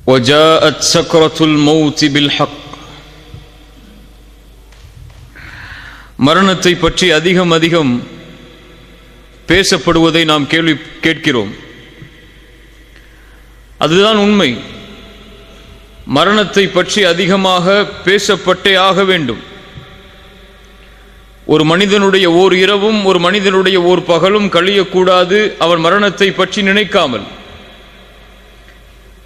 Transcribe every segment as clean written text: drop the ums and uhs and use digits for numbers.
وجاءت سكرة الموت بالحق. மரணத்தை பற்றி அதிகம் பேசப்படுவதை நாம் கேட்கிறோம். அதுதான் உண்மை. மரணத்தை பற்றி அதிகமாக பேசப்பட்டே ஆக வேண்டும். ஒரு மனிதனுடைய ஓர் இரவும் ஒரு மனிதனுடைய ஓர் பகலும் கழியக்கூடாது அவன் மரணத்தை பற்றி நினைக்காமல்.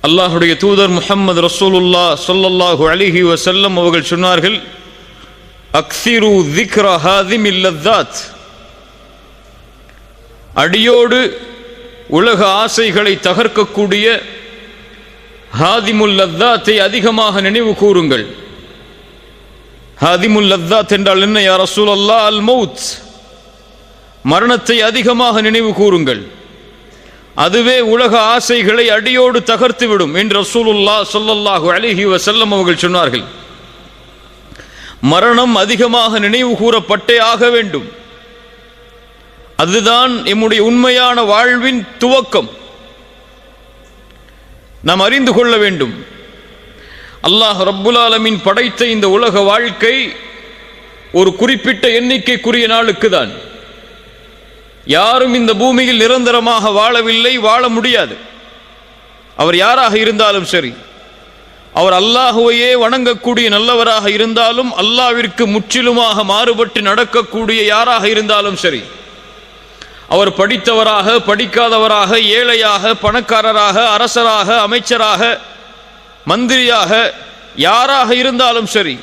அல்லாஹுடைய தூதர் முஹம்மது ரசூலுல்லாஹ் ஸல்லல்லாஹு அலைஹி வஸல்லம் அவர்கள் சொன்னார்கள், அக்ஸிரு ذிக்ர ஹாதிமில் லذாத். அடியோடு உலக ஆசைகளை தகர்க்கக்கூடிய ஹாதிமுல் லذாத்தை அதிகமாக நினைவு கூறுங்கள். ஹாதிமுல் லذாத் என்றால் என்ன யா ரசூலல்லாஹ்? அல் மௌத், மரணத்தை அதிகமாக நினைவு கூறுங்கள். அதுவே உலக ஆசைகளை அடியோடு தகர்த்துவிடும் என்று ரசூலுல்லாஹ் ஸல்லல்லாஹு அலைஹி வஸல்லம் அவர்கள் சொன்னார்கள். மரணம் அதிகமாக நினைவு கூறப்பட்டே ஆக வேண்டும். அதுதான் எம்முடைய உண்மையான வாழ்வின் துவக்கம். நாம் அறிந்து கொள்ள வேண்டும், அல்லாஹ் ரப்புல் ஆலமீன் படைத்த இந்த உலக வாழ்க்கை ஒரு குறிப்பிட்ட எண்ணிக்கைக்குரிய நாளுக்கு தான். யாரும் இந்த பூமியில் நிரந்தரமாக வாழவில்லை, வாழ முடியாது. அவர் யாராக இருந்தாலும் சரி, அவர் அல்லாஹுவையே வணங்கக்கூடிய நல்லவராக இருந்தாலும், அல்லாஹ்விற்கு முற்றிலுமாக மாறுபட்டு நடக்கக்கூடிய யாராக இருந்தாலும் சரி, அவர் படித்தவராக படிக்காதவராக, ஏழையாக பணக்காரராக, அரசராக அமைச்சராக மந்திரியாக யாராக இருந்தாலும் சரி,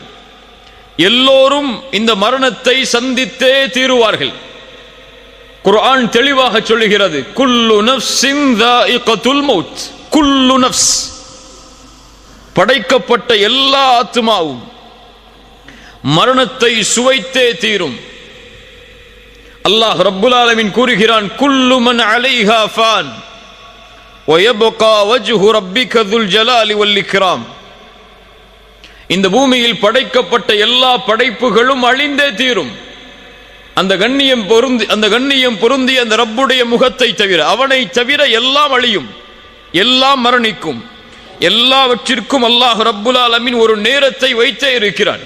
எல்லோரும் இந்த மரணத்தை சந்தித்தே தீருவார்கள். குர்ஆன் தெளிவாக சொல்லுகிறது, குல்லு நஃப்ஸின் ذائقத்துல் மௌத். குல்லு நஃப்ஸ், படைக்கப்பட்ட எல்லா ஆத்மாவும் மரணத்தை சுவைத்தே தீரும். அல்லாஹ் ரப்புல் ஆலமீன் கூறுகிறான், குல்லு மன் அலைஹா ஃபான் வயப்கா வஜ்ஹு ரப்பிக துல் ஜலாலி வல் இக்ராம். இந்த பூமியில் படைக்கப்பட்ட எல்லா படைப்புகளும் அழிந்தே தீரும். அந்த கண்ணியம் பொருந்திய அந்த ரப்புடைய முகத்தை தவிர, அவனை தவிர எல்லாம் அழியும், எல்லாம் மரணிக்கும். எல்லாவற்றிற்கும் அல்லாஹ் ரப்புல் ஆலமீன் ஒரு நேரத்தை வைத்தே இருக்கிறான்.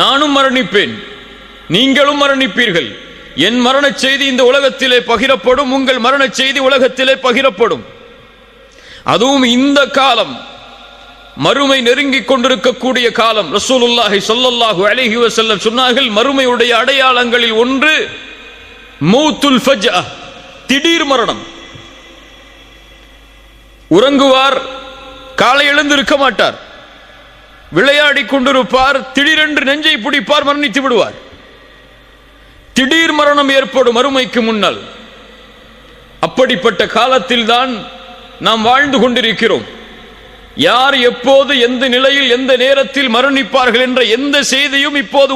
நானும் மரணிப்பேன், நீங்களும் மரணிப்பீர்கள். என் மரண செய்தி இந்த உலகத்திலே பகிரப்படும், உங்கள் மரண செய்தி உலகத்திலே பகிரப்படும். அதுவும் இந்த காலம் மறுமை நெருங்கிக் கொண்டிருக்கக்கூடிய காலம். ரசூலுல்லாஹி ஸல்லல்லாஹு அலைஹி வஸல்லம் சொன்னார்கள், மறுமையுடைய அடையாளங்களில் ஒன்று மௌத்துல் ஃபஜ்அ, திடீர் மரணம். உறங்குவார், காலை எழுந்திருக்க மாட்டார், விளையாடி கொண்டிருப்பார், திடீரென்று நெஞ்சை பிடிப்பார், மரணித்து விடுவார். திடீர் மரணம் ஏற்படும் மறுமைக்கு முன்னால். அப்படிப்பட்ட காலத்தில் தான் நாம் வாழ்ந்து கொண்டிருக்கிறோம். யார் எப்போது எந்த நிலையில் எந்த நேரத்தில் மரணிப்பார்கள் என்ற எந்த செய்தியும் இப்போது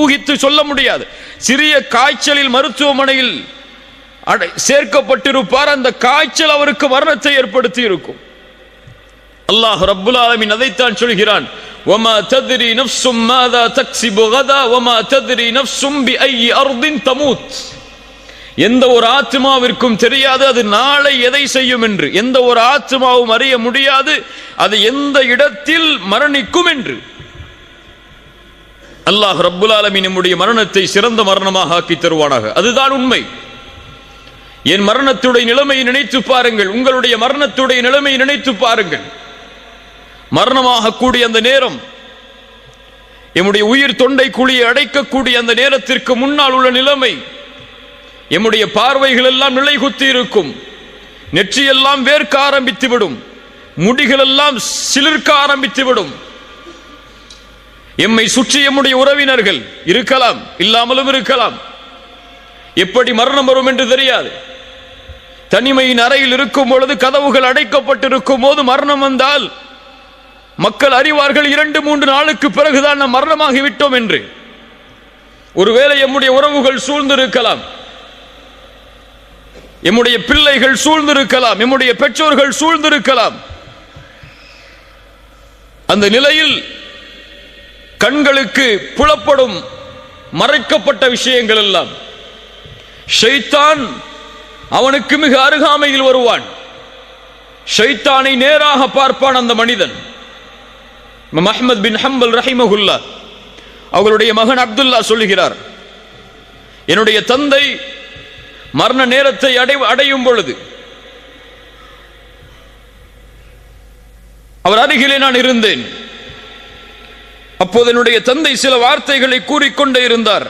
ஊகித்து சொல்ல முடியாது. சிறிய காய்ச்சலில் மருத்துவமனையில் சேர்க்கப்பட்டிருப்பார், அந்த காய்ச்சல் அவருக்கு மரணத்தை ஏற்படுத்தி இருக்கும். அல்லாஹ் ரப்புல் ஆலமீன் அதைத்தான் சொல்கிறான், வமா தத்ரி நஃப்ஸும் மாதா தக்ஸிபு கதா வமா தத்ரி நஃப்ஸும் பிஐயி அர்தின் தமூத். எந்த ஒரு ஆத்மாவிற்கும் தெரியாது அது நாளை எதை செய்யும் என்று. எந்த ஒரு ஆத்மாவும் அறிய முடியாது அது எந்த இடத்தில் மரணிக்கும் என்று. அல்லாஹ் ரப்புல் ஆலமீன் நம்முடைய மரணத்தை சிறந்த மரணமாக ஆக்கி தருவானாக. அதுதான் உண்மை. என் மரணத்துடைய நிலைமையை நினைத்து பாருங்கள், உங்களுடைய மரணத்துடைய நிலைமையை நினைத்து பாருங்கள். மரணமாக கூடிய அந்த நேரம், எம்முடைய உயிர் தொண்டை குழியை அடைக்கக்கூடிய அந்த நேரத்திற்கு முன்னால் உள்ள நிலைமை, எம்முடைய பார்வைகள் எல்லாம் நிலை குத்தி இருக்கும், நெற்றியெல்லாம் வேர்க்க ஆரம்பித்துவிடும், முடிகள் எல்லாம் சிலிர்க்க ஆரம்பித்துவிடும். எம்மை சுற்றி எம்முடைய உறவினர்கள் இருக்கலாம், இல்லாமலும் இருக்கலாம். எப்படி மரணம் வரும் என்று தெரியாது. தனிமையின் அறையில் இருக்கும் பொழுது, கதவுகள் அடைக்கப்பட்டிருக்கும் போது மரணம் வந்தால் மக்கள் அறிவார்கள் 2-3 நாளுக்கு பிறகுதான் நாம் மரணமாகிவிட்டோம் என்று. ஒருவேளை எம்முடைய உறவுகள் சூழ்ந்திருக்கலாம், எம்முடைய பிள்ளைகள் சூழ்ந்திருக்கலாம், எம்முடைய பெற்றோர்கள் சூழ்ந்திருக்கலாம். அந்த நிலையில் கண்களுக்கு புலப்படும் மறைக்கப்பட்ட விஷயங்கள் எல்லாம், ஷைத்தான் அவனுக்கு மிக அருகாமையில் வருவான். ஷைத்தானை நேராக பார்ப்பான் அந்த மனிதன். அஹ்மத் பின் ஹம்பல் ரஹிமஹுல்லா அவர்களுடைய மகன் அப்துல்லா சொல்லுகிறார், என்னுடைய தந்தை மரண நேரத்தை அடையும் பொழுது அவர் அருகிலே நான் இருந்தேன். அப்போது என்னுடைய தந்தை சில வார்த்தைகளை கூறிக்கொண்டே இருந்தார்.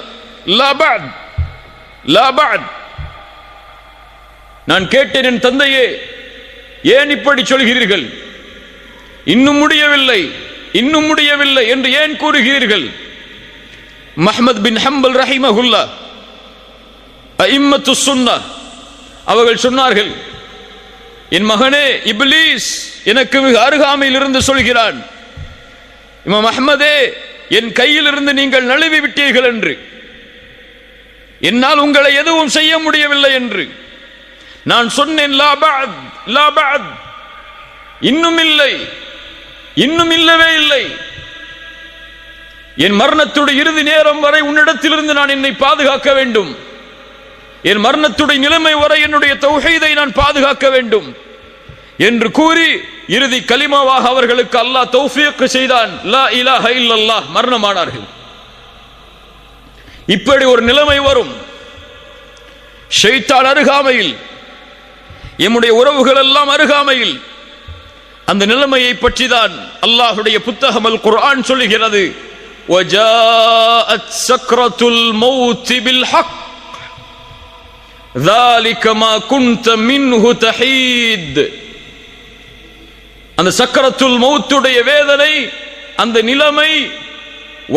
நான் கேட்டேன், என் தந்தையே, ஏன் இப்படி சொல்கிறீர்கள்? இன்னும் முடியவில்லை, இன்னும் முடியவில்லை என்று ஏன் கூறுகிறீர்கள்? அஹ்மத் பின் ஹம்பல் ரஹிமஹுல்லா அஇம்மத்து சுன்னah அவர்கள் சொன்னார்கள், என் மகனே, இப்லீஸ் எனக்கு மிக அருகாமையில் இருந்து சொல்கிறான், இமாம் அஹ்மதே, என் கையில் இருந்து நீங்கள் நழுவி விட்டீர்கள் என்று, என்னால் உங்களை எதுவும் செய்ய முடியவில்லை என்று. நான் சொன்னேன், லா பஅத், லா பஅத், இன்னும் இல்லை, இன்னும் இல்லவே இல்லை. என் மரணத்துடைய இறுதி நேரம் வரை உன்னிடத்திலிருந்து நான் என்னை பாதுகாக்க வேண்டும். என் மரணத்துடைய நிலைமை வரை என்னுடைய தௌஹீதை நான் பாதுகாக்க வேண்டும் என்று கூறி இறுதி கலிமாவாக அவர்களுக்கு அல்லாஹ் தௌஃபீக் செய்தான். லா இலாஹ இல்லல்லாஹ், மரணமானார்கள். இப்படி ஒரு நிலைமை வரும். ஷைத்தான் அருகாமையில், எம்முடைய உறவுகள் எல்லாம் அருகாமையில். அந்த நிலைமையை பற்றி தான் அல்லாஹ்வுடைய புத்தகம் அல் குர்ஆன் சொல்லுகிறது, வஜாஅத் சக்ரத்துல் மௌத் பில் ஹக் ذلك ما كنت منه تحيد. அந்த சக்கரத்துல் மௌத்துடைய வேதனை, அந்த நிலைமை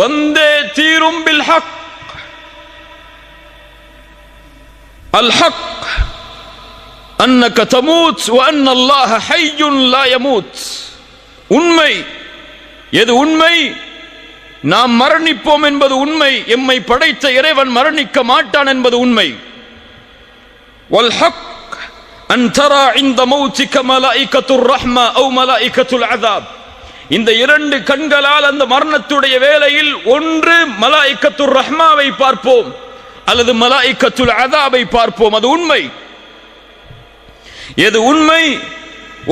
வந்தே தீரும். பில் ஹக், அல் ஹக் அன்னக தமூத் வ அன்ன அல்லாஹ ஹய்யுன் லா யமூத். உண்மை எது? உண்மை நாம் மரணிப்போம் என்பது உண்மை. எம்மை படைத்த இறைவன் மரணிக்க மாட்டான் என்பது உண்மை. வல் ஹக் அன் தரா இன்த மௌத்திக மலாயிகத்துர் ரஹ்மா அவ் மலாயிகத்துல் அஸாப். இந்த இரண்டு கண்களால் அந்த மரணத்துடைய வேளையில் ஒன்று மலாயிகத்துர் ரஹ்மாவை பார்ப்போம் அல்லது மலாயிகத்துல் அஸாபை பார்ப்போம். அது உண்மை. எது உண்மை?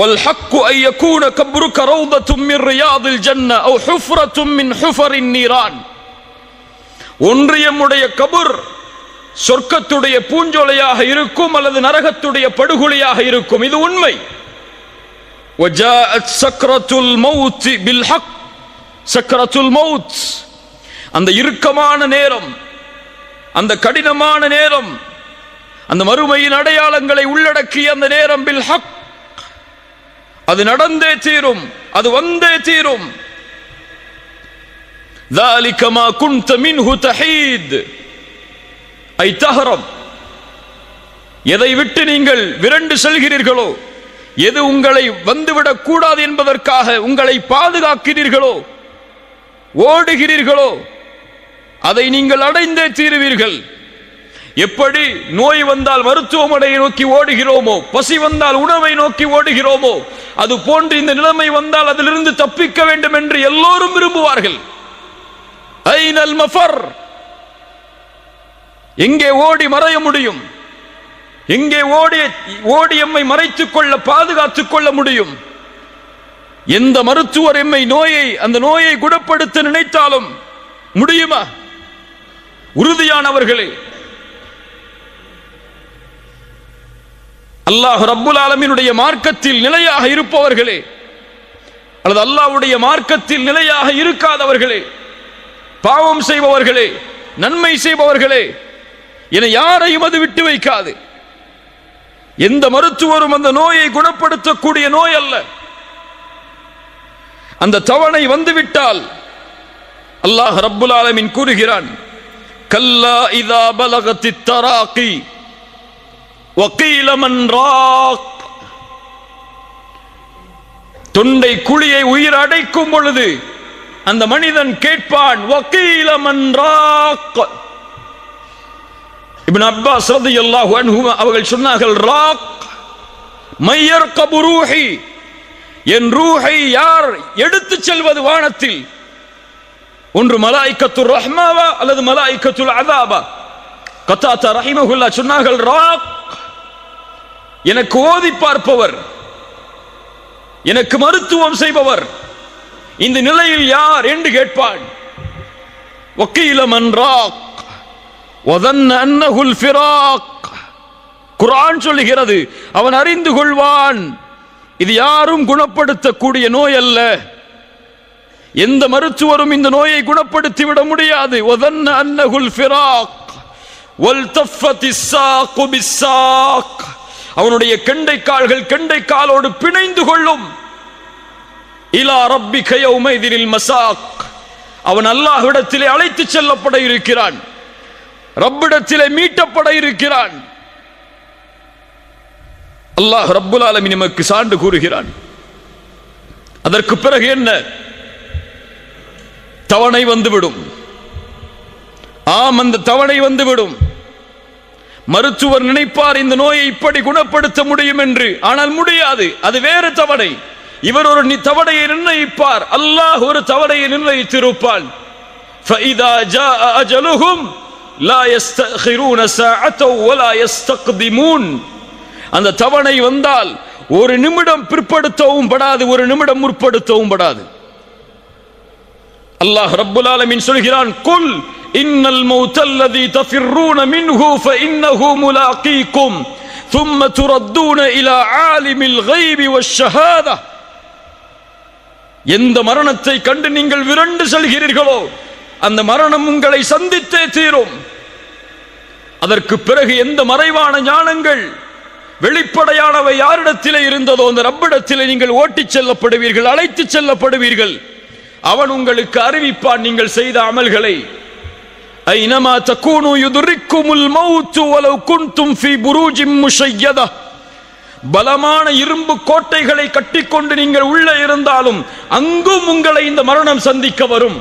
வல் ஹக்கு அன் யகூன கப்ருக ரௌதத்தும் மின் ரியாதில் ஜன்னah அவ் ஹுஃப்ரத்தும் மின் ஹுஃபரின் நீரான். ஒன்று எம்முடைய கபர் சொர்க்கத்துடைய பூஞ்சோலையாக இருக்கும் அல்லது நரகத்துடைய படுகொலையாக இருக்கும். இது உண்மை. வஜாஅத் சக்ரத்துல் மௌத் பில் ஹக். சக்ரத்துல் மௌத், அந்த இறுக்கமான நேரம், அந்த கடினமான நேரம், அந்த மறுமையின் அடையாளங்களை உள்ளடக்கிய அந்த நேரம், பில் ஹக், அது நடந்தே தீரும், அது வந்தே தீரும். ذلك ما كنت منه تحيد ஐ தஹரம். எதை விட்டு நீங்கள் விரண்டு செல்கிறீர்களோ, எது உங்களை வந்துவிடக் கூடாது என்பதற்காக உங்களை பாதுகாக்கிறீர்களோ, ஓடுகிறீர்களோ, அதை நீங்கள் அடைந்தே தீருவீர்கள். எப்படி நோய் வந்தால் மருத்துவமனையை நோக்கி ஓடுகிறோமோ, பசி வந்தால் உணவை நோக்கி ஓடுகிறோமோ, அது போன்று இந்த நிலைமை வந்தால் அதிலிருந்து தப்பிக்க வேண்டும் என்று எல்லோரும் விரும்புவார்கள். ஐனல் மஃபர், எங்கே ஓடி மறைய முடியும்? எங்கே ஓடி எம்மை மறைத்துக் கொள்ள, பாதுகாத்துக் கொள்ள முடியும்? எந்த மருத்துவர் எம்மை அந்த நோயை குணப்படுத்த நினைத்தாலும் முடியுமா? உறுதியானவர்களே, அல்லாஹ் ரப்புல் ஆலமீனுடைய மார்க்கத்தில் நிலையாக இருப்பவர்களே, அல்லது அல்லாஹ்வுடைய மார்க்கத்தில் நிலையாக இருக்காதவர்களே, பாவம் செய்பவர்களே, நன்மை செய்பவர்களே என யாரையும் அது விட்டு வைக்காது. எந்த மருத்துவரும் அந்த நோயை குணப்படுத்தக்கூடிய நோய் அல்ல. அந்த தவணை வந்துவிட்டால் அல்லாஹ் ரப்புல் ஆலமீன் கூறுகிறான், கல்லா இதா பலகத்தித் தராகி வகீல மன் ராக். தொண்டை குழியை உயிர் அடைக்கும் பொழுது அந்த மனிதன் கேட்பான், வகீல மன் ராக். இப்னு அப்பாஸ் ரலியல்லாஹு அன்ஹு அவர்கள் சொன்னார்கள், ராக் மையர்கபு ரூஹி, என் ரூஹை யார் எடுத்துச் செல்வது வானத்தில்? ஒன்று மலாயிகத்துர் ரஹ்மாவா அல்லது மலாயிகத்துல் அஸாபா? கத்தாதா ரஹிமஹுல்லாஹ் சொன்னார்கள், ராக் எனக்கு ஓதி பார்ப்பவர், எனக்கு மருத்துவம் செய்பவர் இந்த நிலையில் யார் என்று கேட்பான். வக்கீல மன் ராக் வதன்ன அன்னஹுல் ஃபிராக். குர்ஆன் சொல்லுகிறது, அவன் அறிந்து கொள்வான் இது யாரும் குணப்படுத்தக்கூடிய நோய் அல்ல, எந்த மருத்துவரும் இந்த நோயை குணப்படுத்தி விட முடியாது. வதன்ன அன்னஹுல் ஃபிராக் வல்தஃபத்திஸ் ஸாகு பிஸ்ஸாக். அவனுடைய கெண்டை கால்கள் கெண்டை காலோடு பிணைந்து கொள்ளும். இலா ரப்பிக யௌமைதில் மசாக். அவன் அல்லாஹ்விடத்திலே அழைத்து செல்லப்பட இருக்கிறான், ரப்பிடத்திலே மீட்டப்பட இருக்கிறான். அல்லாஹ் ரப்புல் ஆலமீன் நமக்கு சான்று கூறுகிறான். அதற்கு பிறகு என்ன? தவணை வந்துவிடும். ஆம், அந்த தவணை வந்துவிடும். மருத்துவர் நினைப்பார் இந்த நோயை இப்படி குணப்படுத்த முடியும் என்று, ஆனால் முடியாது. அது வேறு தவணை. இவர் ஒரு தவணையை நிர்ணயிப்பார், அல்லாஹ் ஒரு தவணையை நிர்ணயித்திருப்பான். فَإِذَا جَاءَ أَجَلُهُمْ لَا يَسْتَأْخِرُونَ سَاعَةً وَلَا يَسْتَقْدِمُونَ. அந்த தவணை வந்தால் ஒரு நிமிடம் பிற்படுத்தவும் படாது, ஒரு நிமிடம் முற்படுத்தவும் படாது. அல்லாஹ் ரப்புல் ஆலமீன் சொல்கிறான், குல் இன்னல் மௌத்தல்லதி தஃபிர்ரூன மின்ஹு ஃபஇன்னஹு முலாகீக்கும் ثم تردون إلى عالم الغيب والشهادة. எந்த மரணத்தை கண்டு நீங்கள் விரண்டு செல்கிறீர்களோ அந்த மரணம் உங்களை சந்தித்தே தீரும். அதற்கு பிறகு எந்த மறைவான ஞானங்கள் வெளிப்படையானவை யாரிடத்திலே இருந்ததோ அந்த ரப்பிடத்திலே நீங்கள் ஓட்டிச் செல்லப்படுவீர்கள், அழைத்து செல்லப்படுவீர்கள். அவன் உங்களுக்கு அறிவிப்பான் நீங்கள் செய்த அமல்களை. ஐனமா தகூனு யுத்ரிக்குமுல் மௌத் வலவ் குன்தும் ஃபீ புரூஜின் முஷய்யதா. பலமான இரும்பு கோட்டைகளை கட்டிக்கொண்டு நீங்கள் உள்ளே இருந்தாலும் அங்கும் உங்களை இந்த மரணம் சந்திக்க வரும்.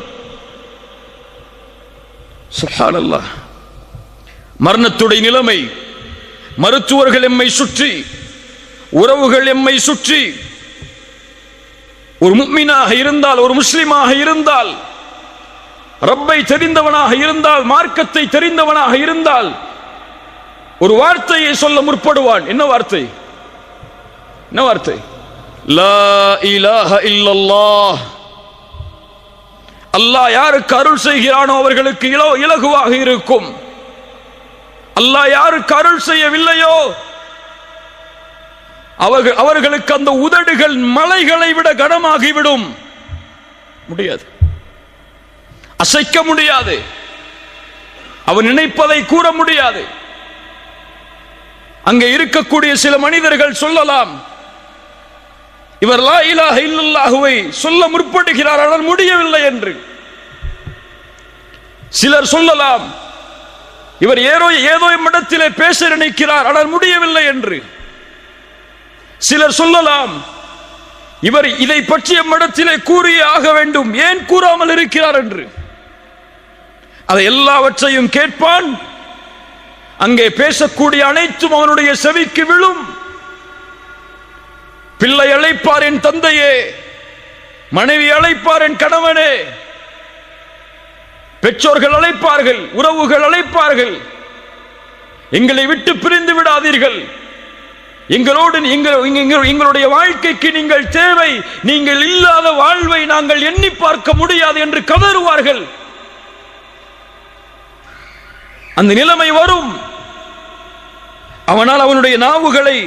சுப்ஹானல்லாஹ். மரணத்துடைய நிலைமை, மருத்துவர்கள் எம்மை சுற்றி, உறவுகள் எம்மை சுற்றி. ஒரு முஃமினாக இருந்தால், ஒரு முஸ்லிமாக இருந்தால், ரப்பை தெரிந்தவனாக இருந்தால், மார்க்கத்தை தெரிந்தவனாக இருந்தால் ஒரு வார்த்தையை சொல்ல முற்படுவான். என்ன வார்த்தை? என்ன வார்த்தை? லா இலாஹ இல்லல்லாஹ். அல்லாஹ் யாருக்கு அருள் செய்கிறானோ அவர்களுக்கு இலகுவாக இருக்கும். அல்லாஹ் யாருக்கு அருள் செய்யவில்லையோ அவர்களுக்கு அந்த உதடுகள் மலைகளை விட கனமாகிவிடும். முடியாது, அசைக்க முடியாது, அவன் நினைப்பதை கூற முடியாது. அங்கே இருக்கக்கூடிய சில மனிதர்கள் சொல்லலாம், இவர் லா இலாஹ இல்லல்லாஹுவை சொல்ல முற்படுகிறார் ஆனால் முடியவில்லை என்று. சிலர் சொல்லலாம், இவர் ஏதோ இடத்திலே பேச நினைக்கிறார் ஆனால் முடியவில்லை என்று. சிலர் சொல்லலாம், இவர் இதை பற்றிய இடத்திலே கூறியே ஆக வேண்டும், ஏன் கூறாமல் இருக்கிறார் என்று. அதை எல்லாவற்றையும் கேட்பான். அங்கே பேசக்கூடிய அனைத்தும் அவனுடைய செவிக்கு விழும். பிள்ளை அழைப்பார் என் தந்தையே, மனைவி அழைப்பார் என் கணவனே, பெற்றோர்கள் அழைப்பார்கள், உறவுகள் அழைப்பார்கள், எங்களை விட்டு பிரிந்து விடாதீர்கள், எங்களோடு எங்களுடைய வாழ்க்கைக்கு நீங்கள் தேவை, நீங்கள் இல்லாத வாழ்வை நாங்கள் எண்ணி பார்க்க முடியாது என்று கதறுவார்கள். அந்த நிலைமை வரும். அவனால் அவனுடைய நாவுகளை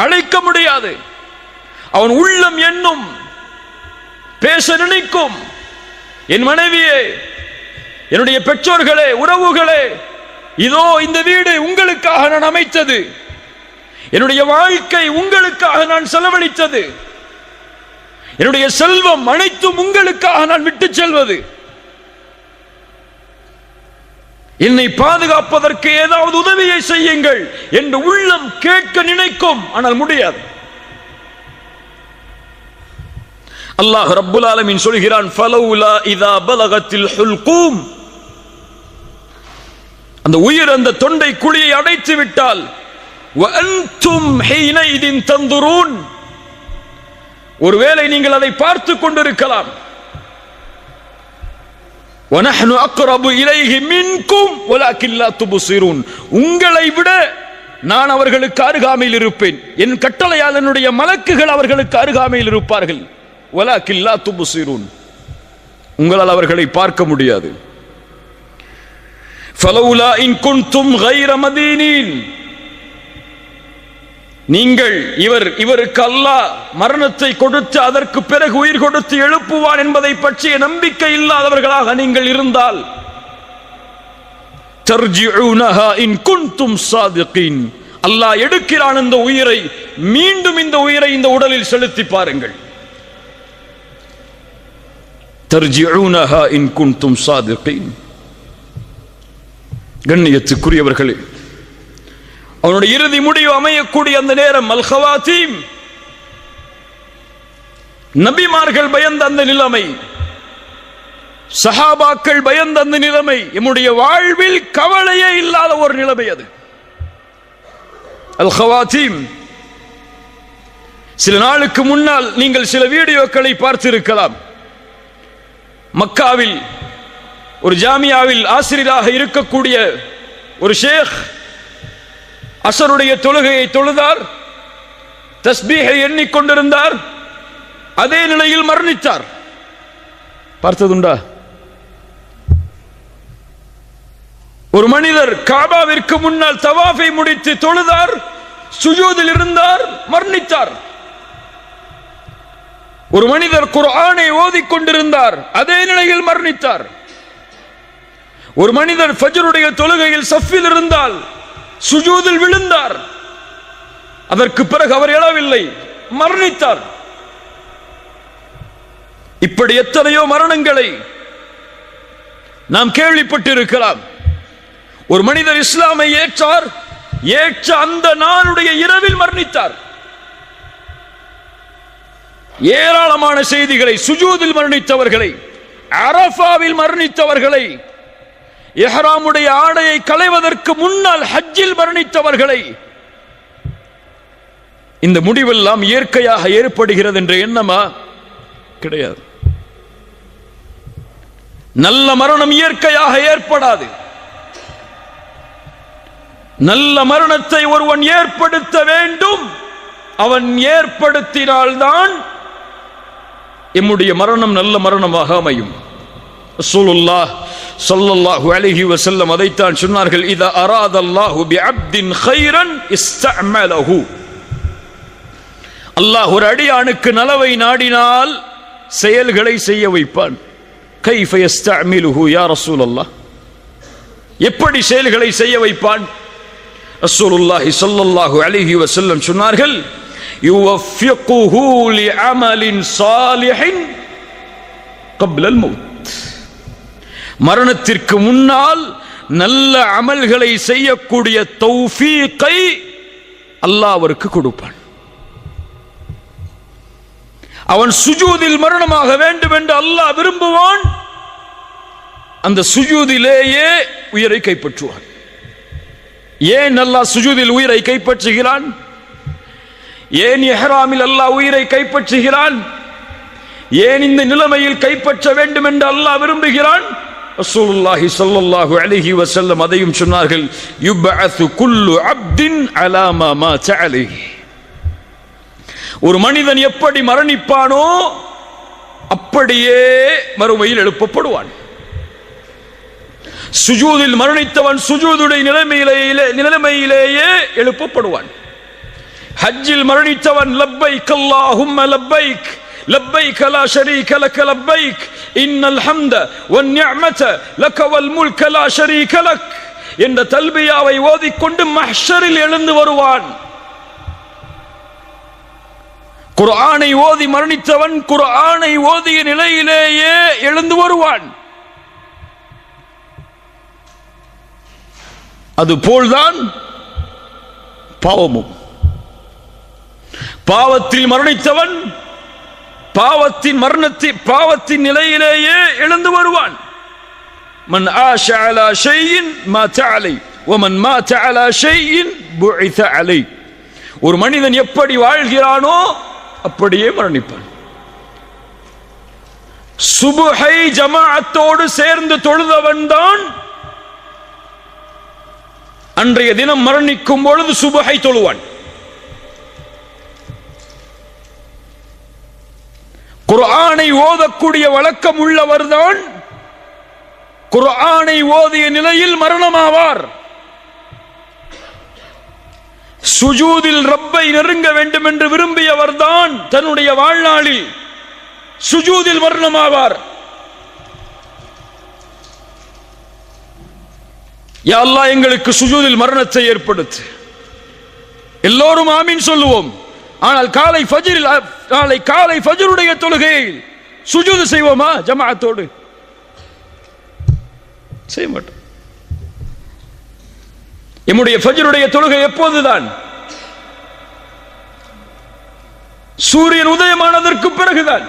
அழைக்க முடியாது. அவன் உள்ளம் எண்ணும், பேச நினைக்கும், என் மனைவியே, என்னுடைய பெற்றோர்களே, உறவுகளே, இதோ இந்த வீடு உங்களுக்காக நான் அமைத்தது, என்னுடைய வாழ்க்கை உங்களுக்காக நான் செலவழித்தது, என்னுடைய செல்வம் அனைத்தும் உங்களுக்காக நான் விட்டு செல்வது, என்னை பாதுகாப்பதற்கு ஏதாவது உதவியை செய்யுங்கள் என்று உள்ளம் கேட்க நினைக்கும், ஆனால் முடியாது. அல்லாஹ் ரப்புல் ஆலமீன் சொல்கிறான், ஃபலௌலா இதா பலகத்தில் ஹுல்கூம். அந்த உயிர் அந்த தொண்டை குழியை அடைத்து விட்டால், வஅன்தும் ஹீனைதின் தந்துரூன், ஒருவேளை நீங்கள் அதை பார்த்து கொண்டிருக்கலாம். وَنَحْنُ أَقْرَبُ إِلَيْهِ مِنْكُمْ وَلَكِنْ لَا تُبْصِرُونَ, உங்களை விட நான் அவர்களுக்கு அருகாமையில் இருப்பேன், என் கட்டளையால் என்னுடைய மலக்குகள் அவர்களுக்கு அருகாமையில் இருப்பார்கள். வலாக்கின் லா துப்சிரூன், உங்களால் அவர்களை பார்க்க முடியாது. ஃபலௌலா இன் குன்தும் கைர மதீனீன், நீங்கள் இவருக்கு அல்லாஹ் மரணத்தை கொடுத்து அதற்கு பிறகு உயிர் கொடுத்து எழுப்புவான் என்பதை பற்றிய நம்பிக்கை இல்லாதவர்களாக நீங்கள் இருந்தால், தர்ஜிஊனஹா இன் குன்தும் சாதிகீன், அல்லாஹ் எடுக்கிறான் இந்த உயிரை, மீண்டும் இந்த உயிரை இந்த உடலில் செலுத்தி பாருங்கள். தர்ஜிஊனஹா இன் குன்தும் சாதிகீன். கண்ணியத்துக்குரியவர்களே, அவனுடைய இறுதி முடிவு அமையக்கூடிய அந்த நேரம் அல் ஹவாத்தீம், நபிமார்கள் பயந்த அந்த நிலைமை, சஹாபாக்கள் பயந்த அந்த நிலைமை, நம்முடைய வாழ்வில் கவலையே இல்லாத ஒரு நிலைமை அது அல் ஹவாத்தீம். சில நாளுக்கு முன்னால் நீங்கள் சில வீடியோக்களை பார்த்திருக்கலாம். மக்காவில் ஒரு ஜாமியாவில் ஆசிரியராக இருக்கக்கூடிய ஒரு ஷேக் அசருடைய தொழுகையை தொழுதார், தஸ்பீஹை எண்ணிக்கொண்டிருந்தார், அதே நிலையில் மரணித்தார். பார்த்ததுண்டா? ஒரு மனிதர் காபாவிற்கு முன்னால் தவாஃபை முடித்து தொழுதார், சுஜூதில் இருந்தார், மரணித்தார். ஒரு மனிதர் குர்ஆனை ஓதிக்கொண்டிருந்தார், அதே நிலையில் மரணித்தார். ஒரு மனிதர் ஃபஜ்ருடைய தொழுகையில் சஃபில் இருந்தால் சுஜூதில் விழுந்தார், அதற்கு பிறகு அவர் எழவில்லை, மரணித்தார். இப்படி எத்தனையோ மரணங்களை நாம் கேள்விப்பட்டிருக்கலாம். ஒரு மனிதர் இஸ்லாமை ஏற்றார், ஏற்ற அந்த நாளுடைய இரவில் மரணித்தார். ஏராளமான செய்திகளை, சுஜூதில் மரணித்தவர்களை, அரஃபாவில் மரணித்தவர்களை, இஹ்ராமுடைய ஆடையை களைவதற்கு முன்னால் ஹஜ்ஜில் மரணித்தவர்களை, இந்த முடிவெல்லாம் இயற்கையாக ஏற்படுகிறது என்ற எண்ணமா? கிடையாது. நல்ல மரணம் இயற்கையாக ஏற்படாது. நல்ல மரணத்தை ஒருவன் ஏற்படுத்த வேண்டும். அவன் ஏற்படுத்தினால்தான் எம்முடைய மரணம் நல்ல மரணமாக அமையும். ரசூலுல்லாஹ் ஸல்லல்லாஹு அலைஹி வஸல்லம் அதைத்தான் சொன்னார்கள், இதா அராதல்லாஹு பிஅப்தின் கைரன் இஸ்தஅமலஹு. அல்லாஹ் ஒரு அடியானுக்கு நலவை நாடினால் செயல்களை செய்ய வைப்பான். கைஃப யஸ்தஅமிலுஹு யா ரசூலல்லாஹ், எப்படி செயல்களை செய்ய வைப்பான்? ரசூலுல்லாஹி ஸல்லல்லாஹு அலைஹி வஸல்லம் சொன்னார்கள், யுவஃபிகுஹு லிஅமலின் சாலிஹின் கப்லல் மௌத். மரணத்திற்கு முன்னால் நல்ல அமல்களை செய்யக்கூடிய தௌஃபீகை அல்லாஹ் அவருக்கு கொடுப்பான். அவன் சுஜூதில் மரணமாக வேண்டும் என்று அல்லாஹ் விரும்புவான். அந்த சுஜூதிலேயே உயிரை கைப்பற்றுவான். ஏன் அல்லாஹ் சுஜூதில் உயிரை கைப்பற்றுகிறான்? ஏன் இஹ்ராமில் அல்லாஹ் உயிரை கைப்பற்றுகிறான்? ஏன் இந்த நிலைமையில் கைப்பற்ற வேண்டும் என்று அல்லாஹ் விரும்புகிறான்? ரசூலுல்லாஹி ஸல்லல்லாஹு அலைஹி வஸல்லம் அதையும் சொன்னார்கள், யுபஅது குல்லு அப்தின் அலா மா மாத அலைஹி. ஒரு மனிதன் எப்படி மரணிப்பானோ அப்படியே மறுமையில் எழுப்பப்படுவான். சுஜூதில் மரணித்தவன் சுஜூதுடைய நிலைமையிலேயே எழுப்பப்படுவான். ஹஜ்ஜில் மரணித்தவன் லப்பைக் அல்லாஹும்ம லப்பைக் லப்பைக் லா ஷரீக லக லப்பைக் இன்னல் ஹம்த வன் நிஅமத லக வல் முல்க லா ஷரீக லக் என்ற தல்பியாவை ஓதிக்கொண்டு மஹ்ஷரில் எழுந்து வருவான். குர்ஆனை ஓதி மரணித்தவன் குர்ஆனை ஓதிய நிலையிலேயே எழுந்து வருவான். அதுபோல்தான் பாவமும். பாவத்தில் மரணித்தவன் பாவத்தின் நிலையிலேயே எழுந்து வருவான். மன் ஆஷ அலா ஷைஇன் மாத அலை வமன் மாத அலா ஷைஇன் புஇத அலை. ஒரு மனிதன் எப்படி வாழ்கிறானோ அப்படியே மரணிப்பான். சுபுஹை ஜமாஅத்தோடு சேர்ந்து தொழுதவன் தான் அன்றைய தினம் மரணிக்கும் பொழுது சுபஹை தொழுவான். குர்ஆனை ஓதக்கூடிய வழக்கம் உள்ளவர்தான் குர்ஆனை ஓதிய நிலையில் மரணமாவார். சுஜூதில் ரப்பை நெருங்க வேண்டும் என்று விரும்பியவர்தான் தன்னுடைய வாழ்நாளில் சுஜூதில் மரணமாவார். யா அல்லாஹ், எங்களுக்கு சுஜூதில் மரணத்தை ஏற்படுத்து. எல்லோரும் ஆமீன் சொல்லுவோம். ஆனால் காலை ஃபஜ்ருடைய தொழுகையில் சுஜூது செய்வோமா? ஜமாஅத்தோடு செய்ய மாட்டோம். நம்முடைய ஃபஜ்ருடைய தொழுகை எப்போதுதான்? சூரியன் உதயமானதற்கு பிறகுதான்.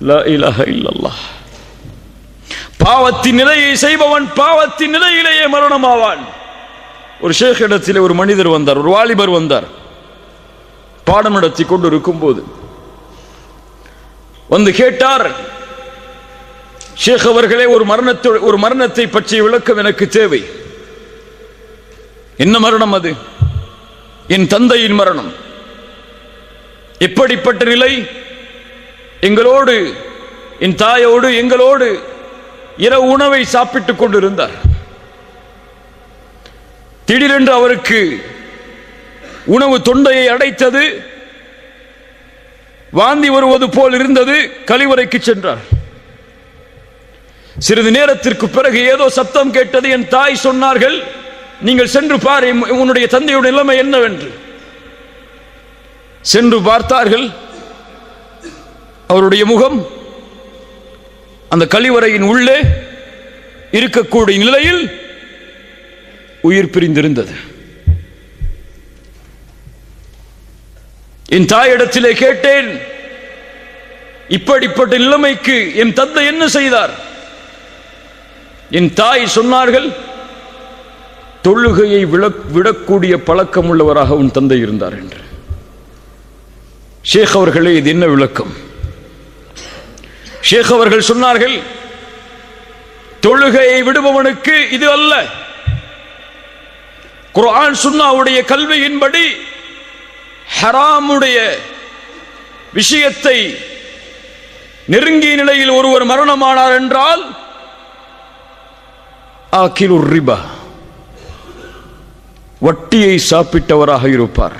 லா இலாஹ இல்லல்லாஹ். பாவத்தின் நிலையை செய்பவன் பாவத்தின் நிலையிலேயே மரணமாவான். ஒரு ஷேக் இடத்திலே ஒரு மனிதர் வந்தார், ஒரு வாலிபர் வந்தார். பாடம் நடத்தி கொண்டு இருக்கும் போது வந்து கேட்டார், ஷேக் அவர்களே, ஒரு மரணத்தை பற்றிய விளக்கம் எனக்கு தேவை. என்ன மரணம் அது? என் தந்தையின் மரணம். எப்படிப்பட்ட நிலை? எங்களோடு, என் தாயோடு எங்களோடு இரவு உணவை சாப்பிட்டுக் கொண்டிருந்தார். திடீரென்று அவருக்கு உணவு தொண்டையை அடைத்தது, வாந்தி வருவது போல் இருந்தது. கழிவறைக்கு சென்றார். சிறிது நேரத்திற்கு பிறகு ஏதோ சத்தம் கேட்டது. என் தாய் சொன்னார்கள், நீங்கள் சென்று பார் உன்னுடைய தந்தையுடைய நிலைமை என்னவென்று. சென்று பார்த்தார்கள். அவருடைய முகம் அந்த கழிவறையின் உள்ளே இருக்கக்கூடிய நிலையில் உயிர் பிரிந்திருந்தது. என் தாயிடத்திலே கேட்டேன், இப்படிப்பட்ட நிலைமைக்கு என் தந்தை என்ன செய்தார்? என் தாய் சொன்னார்கள், தொழுகையை விடக்கூடிய பழக்கம் உள்ளவராக உன் தந்தை இருந்தார் என்று. ஷேக் அவர்களே, இது என்ன விளக்கம்? ஷேக் அவர்கள் சொன்னார்கள், தொழுகையை விடுபவனுக்கு இது அல்ல. குர்ஆன் சுன்னாவுடைய கல்வியின்படி ஹராமுடைய விஷயத்தை நெருங்கிய நிலையில் ஒருவர் மரணமானார் என்றால் ஆகிலுர் ரிபா, வட்டியை சாப்பிட்டவராக இருப்பார்.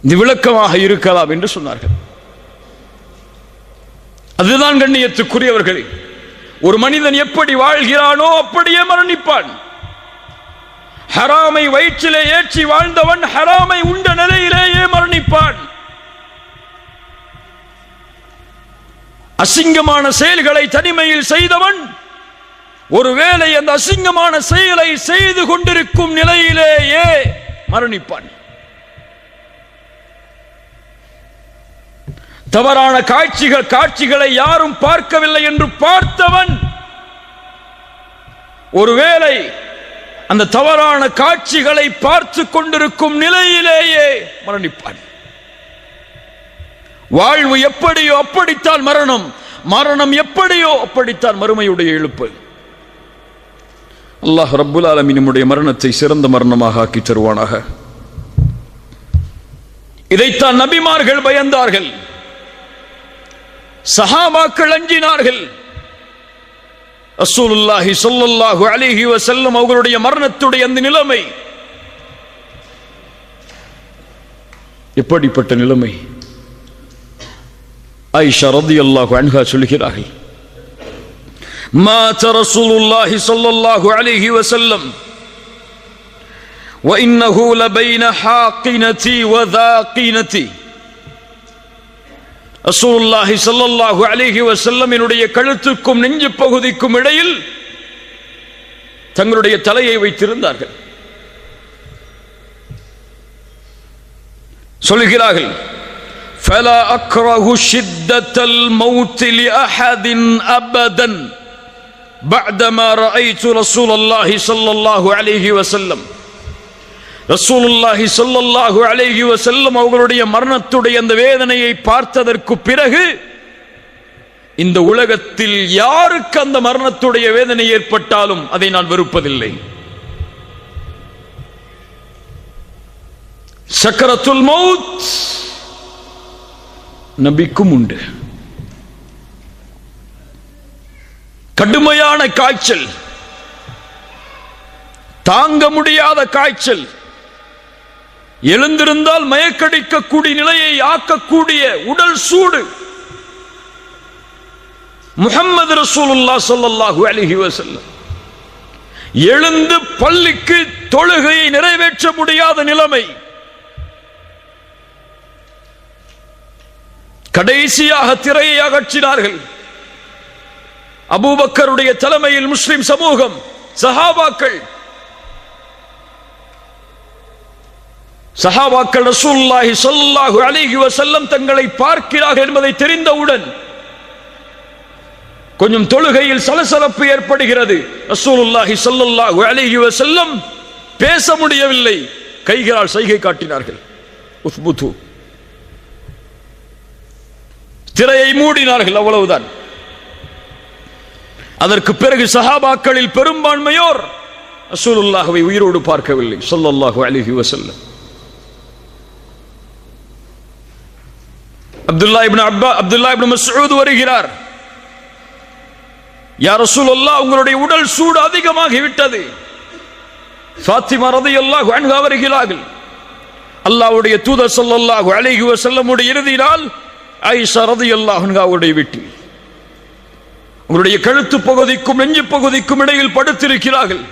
இது விளக்கமாக இருக்கலாம் என்று சொன்னார்கள். அதுதான் கண்ணியத்துக்குரியவர்களே, ஒரு மனிதன் எப்படி வாழ்கிறானோ அப்படியே மரணிப்பான். ஹராமை வயிற்றிலே ஏற்றி வாழ்ந்தவன் ஹராமை உண்ட நிலையிலேயே மரணிப்பான். அசிங்கமான செயல்களை தனிமையில் செய்தவன் ஒருவேளை அந்த அசிங்கமான செயலை செய்து கொண்டிருக்கும் நிலையிலேயே மரணிப்பான். தவறான காட்சிகளை யாரும் பார்க்கவில்லை என்று பார்த்தவன் ஒருவேளை அந்த தவறான காட்சிகளை பார்த்து கொண்டிருக்கும் நிலையிலேயே மரணிப்பான். வாழ்வு எப்படியோ அப்படித்தான் மரணம், மரணம் எப்படியோ அப்படித்தான் மறுமையுடைய எழுப்பு. அல்லாஹ் ரப்புல் ஆலமீன் நம்முடைய மரணத்தை சிறந்த மரணமாக ஆக்கி தருவானாக. இதைத்தான் நபிமார்கள் பயந்தார்கள், சஹாபாக்கள் அஞ்சினார்கள். ரசூலுல்லாஹி ஸல்லல்லாஹு அலைஹி வஸல்லம் அவர்களுடைய மரணத்துடைய அந்த நிலைமை எப்படிப்பட்ட நிலைமை? ஆயிஷா ரலியல்லாஹு அன்ஹா சொல்கிறார்கள், மாத ரசூலுல்லாஹி ஸல்லல்லாஹு அலைஹி வஸல்லம் வ இன்னஹு லபைன ஹாகினதி வ தாகினதி. ரசூலுல்லாஹி ஸல்லல்லாஹு அலைஹி வஸல்லம் என்னுடைய கழுத்துக்கும் நெஞ்சு பகுதிக்கும் இடையில் தங்களுடைய தலையை வைத்திருந்தார்கள். சொல்கிறார்கள், ஃபலா அக்ரஹு ஷித்தத்தல் மௌத் லிஅஹதின் அபதன் பஅதமா ரஅய்து ரசூலுல்லாஹி ஸல்லல்லாஹு அலைஹி வஸல்லம். ரசூலுல்லாஹி ஸல்லல்லாஹு அலைஹி வஸல்லம் அவர்களுடைய மரணத்துடைய அந்த வேதனையை பார்த்ததற்கு பிறகு இந்த உலகத்தில் யாருக்கு அந்த மரணத்துடைய வேதனை ஏற்பட்டாலும் அதை நான் வெறுப்பதில்லை. சக்கரத்துல் மௌத் நபிக்கும் உண்டு. கடுமையான காய்ச்சல், தாங்க முடியாத காய்ச்சல், எழுந்திருந்தால் மயக்கடிக்கக்கூடிய நிலையை ஆக்கக்கூடிய உடல் சூடு. முஹம்மது ரசூலுல்லாஹ் ஸல்லல்லாஹு அலைஹி வஸல்லம் எழுந்து பள்ளிக்கு தொழுகையை நிறைவேற்ற முடியாத நிலைமை. கடைசியாக திரையை அகற்றினார்கள். அபூபக்கருடைய தலைமையில் முஸ்லிம் சமூகம், சஹாபாக்கள் ரசூலுல்லாஹி ஸல்லல்லாஹு அலைஹி வஸல்லம் தங்களை பார்க்கிறார்கள் என்பதை தெரிந்தவுடன் கொஞ்சம் தொழுகையில் சலசலப்பு ஏற்படுகிறது. ரசூலுல்லாஹி ஸல்லல்லாஹு அலைஹி வஸல்லம் பேச முடியவில்லை, கைகளால் சைகை காட்டினார்கள். உஸ்புது, திரையை மூடினார்கள், அவ்வளவுதான். அதற்கு பிறகு சஹாபாக்களில் பெரும்பான்மையோர் ரசூலுல்லாஹ்வை உயிரோடு பார்க்கவில்லை ஸல்லல்லாஹு அலைஹி வஸல்லம். அப்துல்லாஹ் இப்னு மஸ்ஊத் வருகிறார். யா ரசூலுல்லாஹ், உங்களுடைய உடல் சூடு அதிகமாகி விட்டது. ஃபாத்திமா ரலியல்லாஹு அன்ஹா வருகிறார்கள். அல்லாஹ்வுடைய தூதர் ஸல்லல்லாஹு அலைஹி வஸல்லம் உடைய இறுதி நாள் ஆயிஷா ரலியல்லாஹு அன்ஹாவுடைய வீட்டில் உங்களுடைய கழுத்து பகுதிக்கும் நெஞ்சு பகுதிக்கும் இடையில் படுத்திருக்கிறார்கள்.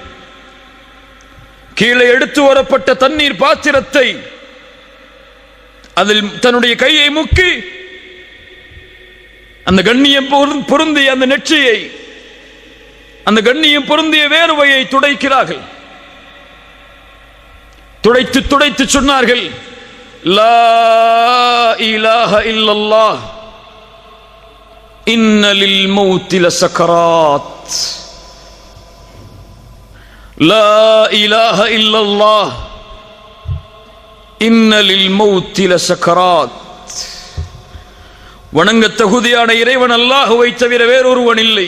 கீழே எடுத்து வரப்பட்ட தண்ணீர் பாத்திரத்தை அதில் தன்னுடைய கையை முக்கி அந்த கண்ணியம் பொருந்திய அந்த நெற்றியை, அந்த கண்ணியம் பொருந்திய வேர்வையை துடைக்கிறார்கள். துடைத்து துடைத்து சொன்னார்கள், லா இலாஹ இல்லல்லாஹ் இன்ன லில் மௌத்தி லசக்கராத். லா இலாஹ இல்லல்லாஹ் இன்ன லில் மௌத்தி லசக்கராத். வணங்க தகுதியான இறைவன் அல்லாஹ்வை தவிர வேறொருவன் இல்லை.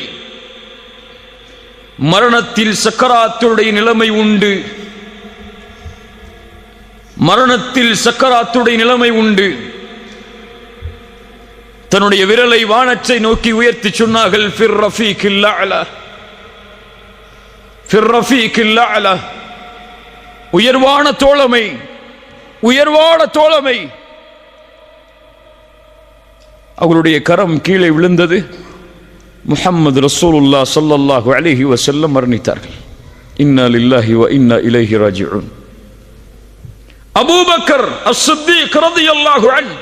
மரணத்தில் சக்கராத்துடைய நிலைமை உண்டு. மரணத்தில் சக்கராத்துடைய நிலைமை உண்டு. தன்னுடைய விரலை வானத்தை நோக்கி உயர்த்தி சொன்னார்கள், ஃபிர் ரஃபீகில் அலா, ஃபிர் ரஃபீகில் அலா, உயர்வான தோழமை, உயர்வான தோழமை. அவருடைய கரம் கீழே விழுந்தது. முஹம்மது ரசூலுல்லாஹ் ஸல்லல்லாஹு அலைஹி வஸல்லம் மரணித்தார்கள். இன்னா லில்லாஹி வ இன்னா இலைஹி ராஜிஊன். அபூபக்கர் அஸ்-சித்தீக் ரலியல்லாஹு அன்ஹு,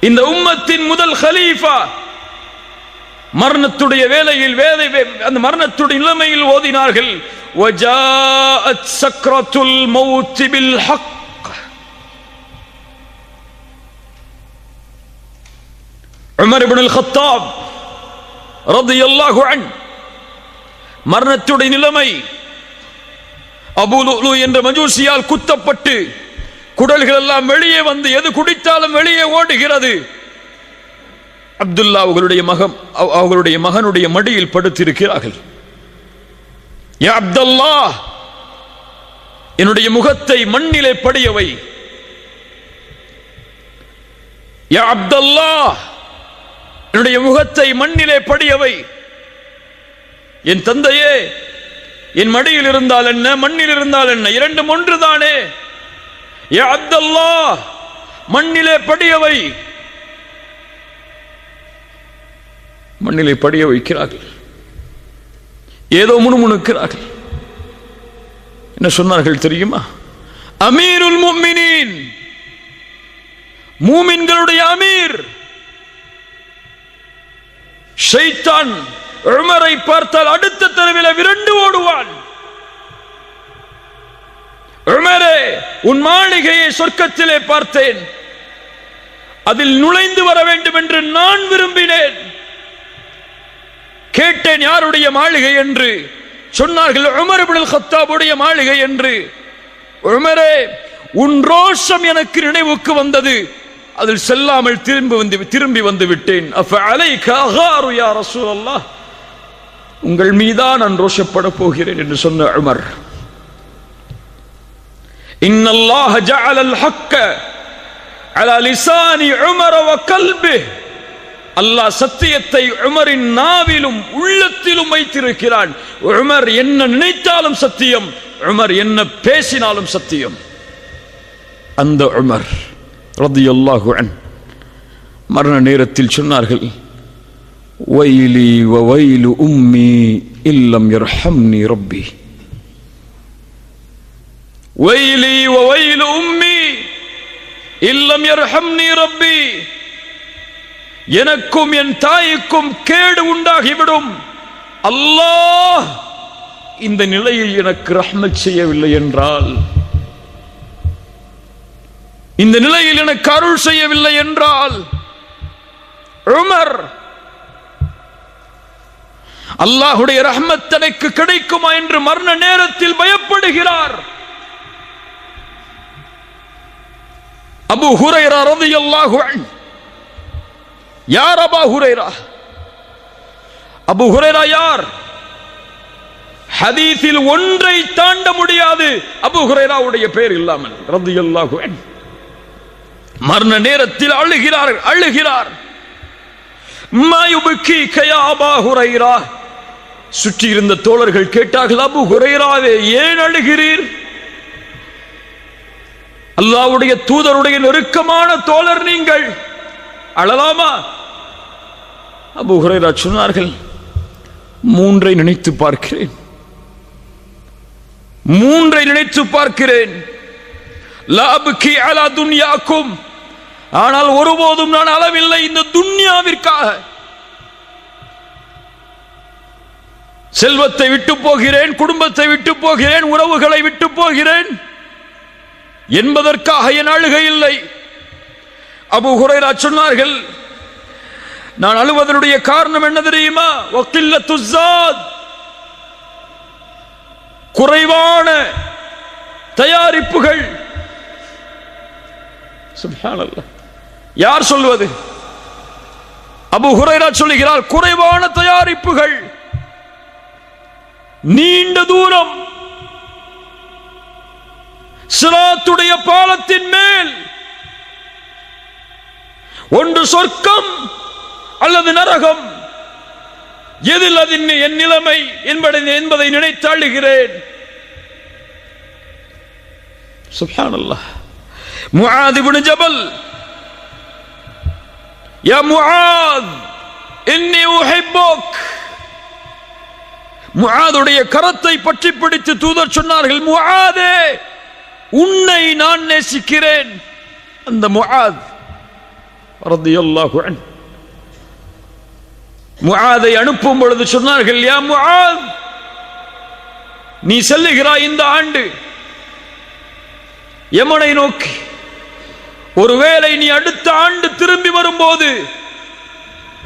இந்த உம்மத்தின் முதல் கலீஃபா, மரணத்துடைய வேளையில் அந்த மரணத்துடைய நிலைமையில் ஓதினார்கள், வஜாஅத் சக்ரத்துல் மௌத் bill Haq. Umar ibn Al-Khattab ரலியல்லாஹு அன்ஹு, மரணத்துடைய நிலைமை, அபூ லுலு என்ற மஜூசியால் குத்தப்பட்டு குடல்கள் எல்லாம் வெளியே வந்து எது குடித்தாலும் வெளியே ஓடுகிறது. அப்துல்லா அவர்களுடைய மகனுடைய மடியில் படுத்திருக்கிறார்கள். யா அப்துல்லாஹ், என்னுடைய முகத்தை மண்ணிலே படியவை. யா அப்துல்லாஹ், என்னுடைய முகத்தை மண்ணிலே படியவை. என் தந்தையே, என் மடியில் இருந்தால் என்ன, மண்ணில் இருந்தால் என்ன, இரண்டும் ஒன்றுதானே. யா அப்துல்லாஹ், மண்ணிலே படியவை. மண்ணிலே படிய வைக்கிறார்கள். ஏதோ முணுமுணுக்கிறார்கள். என்ன சொன்னார்கள் தெரியுமா? அமீருல் முஃமினீன், மூமின்களுடைய அமீர். ஷைத்தான் உமரை பார்த்தால் அடுத்த தெருவில் விரண்டு ஓடுவான். உமரே, உன் மாளிகையை சொர்க்கத்திலே பார்த்தேன், அதில் நுழைந்து வர வேண்டும் என்று நான் விரும்பினேன். கேட்டேன், யாருடைய மாளிகை என்று. சொன்னார்கள், உமர் இப்னு அல்-கத்தாபுடைய மாளிகை என்று. உமரே, உன் ரோஷம் எனக்கு நினைவுக்கு வந்தது. அதில் செல்லாமல் திரும்பி வந்து விட்டேன். அஃபஅலைக அகாரு யா ரசூலல்லாஹ், உங்கள் மீதான் நான் ரோஷப்பட போகிறேன் என்று சொன்ன உமர், இன்னல்லாஹ ஜஅலல் ஹக்க அலா லிசானி உமர் வ கல்பிஹ், அல்லாஹ் சத்தியத்தை உமரின் நாவிலும் உள்ளத்திலும் வைத்திருக்கிறான். உமர் என்ன நினைத்தாலும் சத்தியம், உமர் என்ன பேசினாலும் சத்தியம். அந்த உமர் ரலியல்லாஹு அன்ஹு மரண நேரத்தில் சொன்னார்கள், வைலி வ வைலு உம்மி இல்லம் யர்ஹம்னி ரப்பி, வைலி வ வைலு உம்மி இல்லம் யர்ஹம்னி ரப்பி, எனக்கும் என் தாய்க்கும் கேடு உண்டாகிவிடும், அல்லாஹ் இந்த நிலையில் எனக்கு ரஹ்மத் செய்யவில்லை என்றால், இந்த நிலையில் எனக்கு அருள் செய்யவில்லை என்றால், உமர் அல்லாஹ்வுடைய ரஹ்மத் தனக்கு கிடைக்குமா என்று மரண நேரத்தில் பயப்படுகிறார். அபூ ஹுரைரா ரலியல்லாஹு அன்ஹு, யார் அபூ ஹுரைரா? அபூ ஹுரைரா யார்? ஹதீஸில் ஒன்றை தாண்ட முடியாது அபூ ஹுரைராவுடைய பெயர் இல்லாமல் ரலியல்லாஹு அன்ஹு. மரண நேரத்தில் அழுகிறார். மா யுபகீக யா அபூ ஹுரைரா, சுற்றி இருந்த தோழர்கள் கேட்டார்கள், அபூ ஹுரைராவே ஏன் அழுகிறீர்? அல்லாஹ்வுடைய தூதருடைய நெருக்கமான தோழர் நீங்கள், அழலாமா? அபூ ஹுரைரா சொன்னார்கள், மூன்றை நினைத்து பார்க்கிறேன். லா அப்கி அலா துன்யாக்கும், ஆனால் ஒருபோதும் நான் அளவில்லை இந்த துன்யாவிற்காக. செல்வத்தை விட்டு போகிறேன், குடும்பத்தை விட்டு போகிறேன், உறவுகளை விட்டு போகிறேன் என்பதற்காக என் அழுகை இல்லை. அபூ ஹுரைரா சொன்னார்கள், நான் அழுவதனுடைய காரணம் என்ன தெரியுமா? வக்கில்லத்து ஸாத், குறைவான தயாரிப்புகள். சுப்ஹானல்லாஹ், யார் சொல்வது? அபூ ஹுரைரா சொல்லுகிறார், குறைவான தயாரிப்புகள், நீண்ட தூரம், சிராத்துடைய பாலத்தின் மேல், ஒன்று சொர்க்கம் அல்லது நரகம், எதில் அது என் நிலைமை என்பதை நினைத்து அழுகிறேன். சுப்ஹானல்லாஹ். முஆத் இப்னு ஜபல், யா முஆத் இன்னி உஹிப்புக், முஆதுடைய கரத்தை பற்றி பிடித்து தூதர் சொன்னார்கள், முஆதே உன்னை நான் நேசிக்கிறேன். அந்த முஆத் ரலியல்லாஹு அன்ஹு முஆதை அனுப்பும் பொழுது சொன்னார்கள், யா முஆத், நீ செல்லுகிறாய் இந்த ஆண்டு யமனை நோக்கி, ஒருவேளை நீ அடுத்த ஆண்டு திரும்பி வரும்போது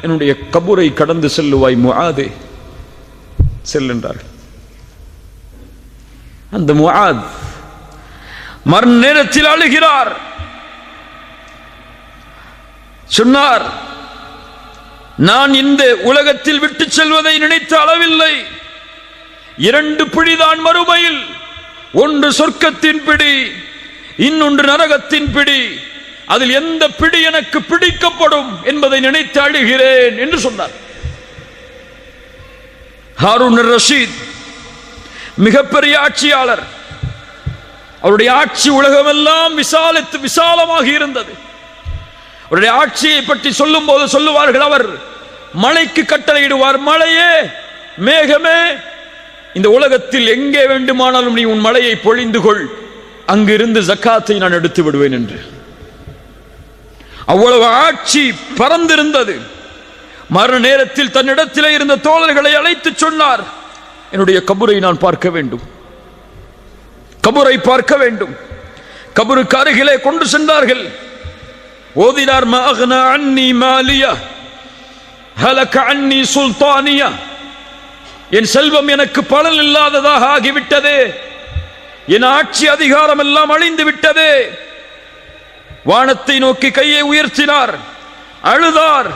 என்னுடைய கபரை கடந்து செல்லுவாய் முஆதே, செல்லுன்றார்கள். அந்த முஆத் மரண நேரத்தில் அழுகிறார். சொன்னார், நான் இந்த உலகத்தில் விட்டு செல்வதை நினைத்த அளவில்லை. 2 பிடிதான் மறுமையில், ஒன்று சொர்க்கத்தின் பிடி, இன்னொன்று நரகத்தின் பிடி. அதில் எந்த பிடி எனக்கு பிடிக்கப்படும் என்பதை நினைத்து அழுகிறேன் என்று சொன்னார். ஹாரூன் ரஷீத் மிகப்பெரிய ஆட்சியாளர். அவருடைய ஆட்சி உலகமெல்லாம் விசாலமாக இருந்தது. அவருடைய ஆட்சியை பற்றி சொல்லும் போது சொல்லுவார்கள், அவர் மழைக்கு கட்டளையிடுவார், மழையே, மேகமே, இந்த உலகத்தில் எங்கே வேண்டுமானாலும் நீ உன் மழையை பொழிந்து கொள், அங்கிருந்து ஜக்காத்தை நான் எடுத்து விடுவேன் என்று. அவ்வளவு ஆட்சி பறந்திருந்தது. மரண நேரத்தில் தன்னிடத்திலே இருந்த தோழர்களை அழைத்து சொன்னார், என்னுடைய கபரை நான் பார்க்க வேண்டும், கபரை பார்க்க வேண்டும். கபருக்கு அருகிலே கொண்டு சென்றார்கள். ஓதினார், மா அக்னா அன்னி மாலியா ஹலக அன்னி சுல்தானியா, என் செல்வம் எனக்கு பலன் இல்லாததாக ஆகிவிட்டதே, என் ஆட்சி அதிகாரம் எல்லாம் அழிந்து விட்டதே. வானத்தை நோக்கி கையை உயர்த்தினார், அழுதார்.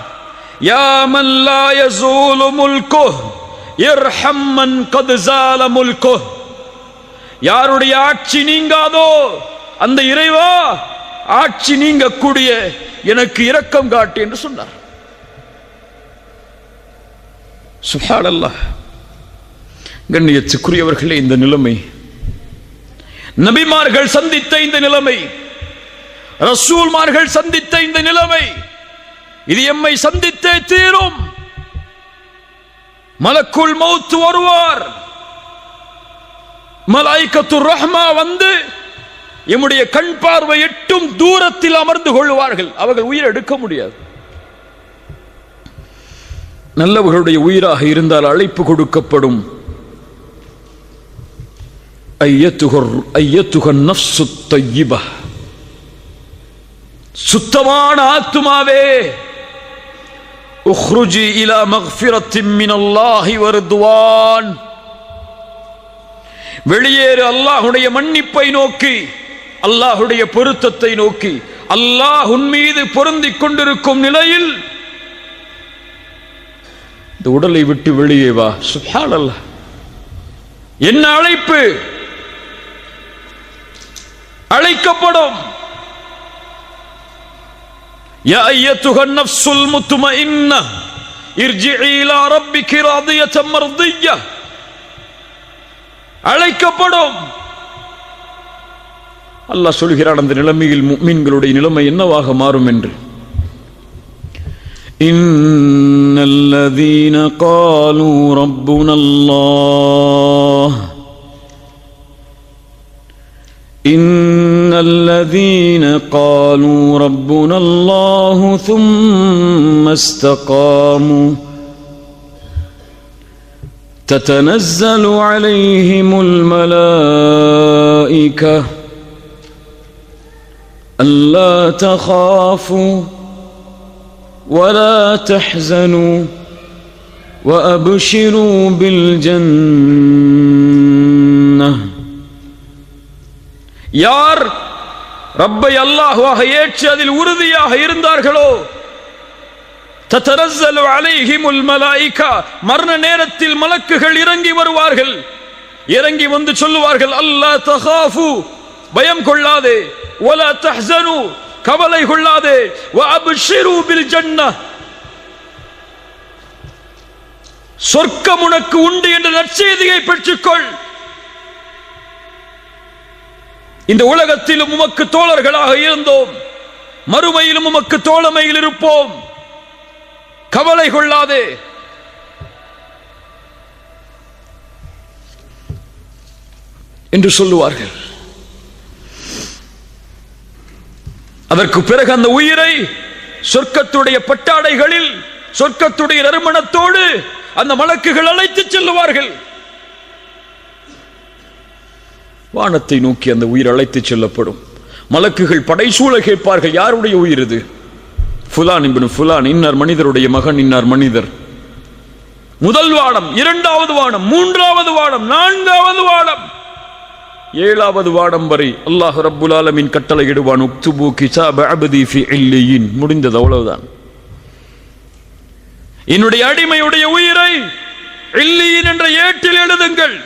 யா மன் லா யஸூலு முல்குஹ் இர்ஹம் மன் கத் ஸால முல்குஹ். யாருடைய ஆட்சி நீங்காதோ அந்த இறைவா, ஆட்சி நீங்கக்கூடிய எனக்கு இரக்கம் காட்டு என்று சொன்னார். சுப்ஹானல்லாஹ். கண்ணியத்துக்குரியவர்களே, இந்த நிலைமை நபிமார்கள் சந்தித்த இந்த நிலைமை, ரசூல்மார்கள் சந்தித்த இந்த நிலைமை, இது எம்மை சந்தித்தே தீரும். மலக்குல் மௌத் வருவார், மலாயிகத்துர் ரஹ்மா வந்து எம்முடைய கண் பார்வை எட்டும் தூரத்தில் அமர்ந்து கொள்வார்கள். அவர்கள் உயிர் எடுக்க முடியாது. நல்லவர்களுடைய இருந்தால் அழைப்பு கொடுக்கப்படும். ஐயத்துகர் நஃப்சு தய்யிபா, சுத்தமான ஆத்துமாவே, உக்ருஜி இலா மக்ஃபிரத்தின் மினல்லாஹி வ ரிதுவான், வெளியேறு அல்லாஹ்வுடைய மன்னிப்பை நோக்கி, அல்லாஹ்வுடைய பொருத்தத்தை நோக்கி. அல்லாஹ் உன் மீது பொருந்திக் கொண்டிருக்கும் நிலையில் இந்த உடலை விட்டு வெளியே வா. சுப்ஹானல்லாஹ். என்ன அழைப்பு! அழைக்கப்படும். யா அய்யத்துஹன் நஃப்ஸுல் முத்மஇன்ன இர்ஜிஇ இலா ரப்பிகி ராதியத்தன் மர்திய்ய. அழைக்கப்படும். அல்லாஹ் சொல்கிறான், அந்த நிலைமையில் முஃமின்களுடைய நிலைமை என்னவாக மாறும் என்று. இன்னல்லதீன காலூ ரப்புனல்லாஹ், இன்னல்லதீன காலூ ரப்புனல்லாஹு ثم استقاموا تتنزل عليهم الملائكة ألا تخافوا ولا تحزنوا وأبشروا بالجنة. யார் ரப்பை அல்லாஹ்வாக ஏற்று அதில் உறுதியாக இருந்தார்களோ, தத்தனஸ்ஸலு அலைஹிமுல் மலாயிகா, மரண நேரத்தில் மலக்குகள் இறங்கி வருவார்கள். இறங்கி வந்து சொல்லுவார்கள், அல்லா தகாஃபு, பயம் கொள்ளாதே, வலா தஹ்ஸனு, கவலை கொள்ளாதே, வ அப்ஷிரு பில் ஜன்னah, சொர்க்கம் உனக்கு உண்டு என்ற நற்செய்தியை பெற்றுக்கொள். இந்த உலகத்திலும் உமக்கு தோழர்களாக இருந்தோம், மறுமையிலும் உமக்கு தோழமையில் இருப்போம், கவலை கொள்ளாதே. என்று சொல்லுவார்கள். அதற்கு பிறகு அந்த உயிரை சொர்க்கத்துடைய பட்டாடைகளில், சொர்க்கத்துடைய நறுமணத்தோடு அந்த மலக்குகள் அழைத்து செல்லுவார்கள். வானத்தை நோக்கி அந்த உயிர் அழைத்து செல்லப்படும். மலக்குகள் படைசூழ கேட்பார்கள், யாருடைய உயிர் இது? ஃபுலான் இப்னு ஃபுலான், இன்னார் மனிதருடைய மகன், இன்னார் மனிதர். முதல் வானம், இரண்டாவது வானம், மூன்றாவது வானம், நான்காவது வானம், ஏழாவது வானம் வரை அல்லாஹ் ரப்புல் ஆலமீன் கட்டளை இடுவான், உக்துபு கிதாப அப்தி ஃபி இல்லியின். முடிந்தது, அவ்வளவுதான். என்னுடைய அடிமையுடைய உயிரை இல்லியின் என்ற ஏட்டில் எழுதுங்கள்.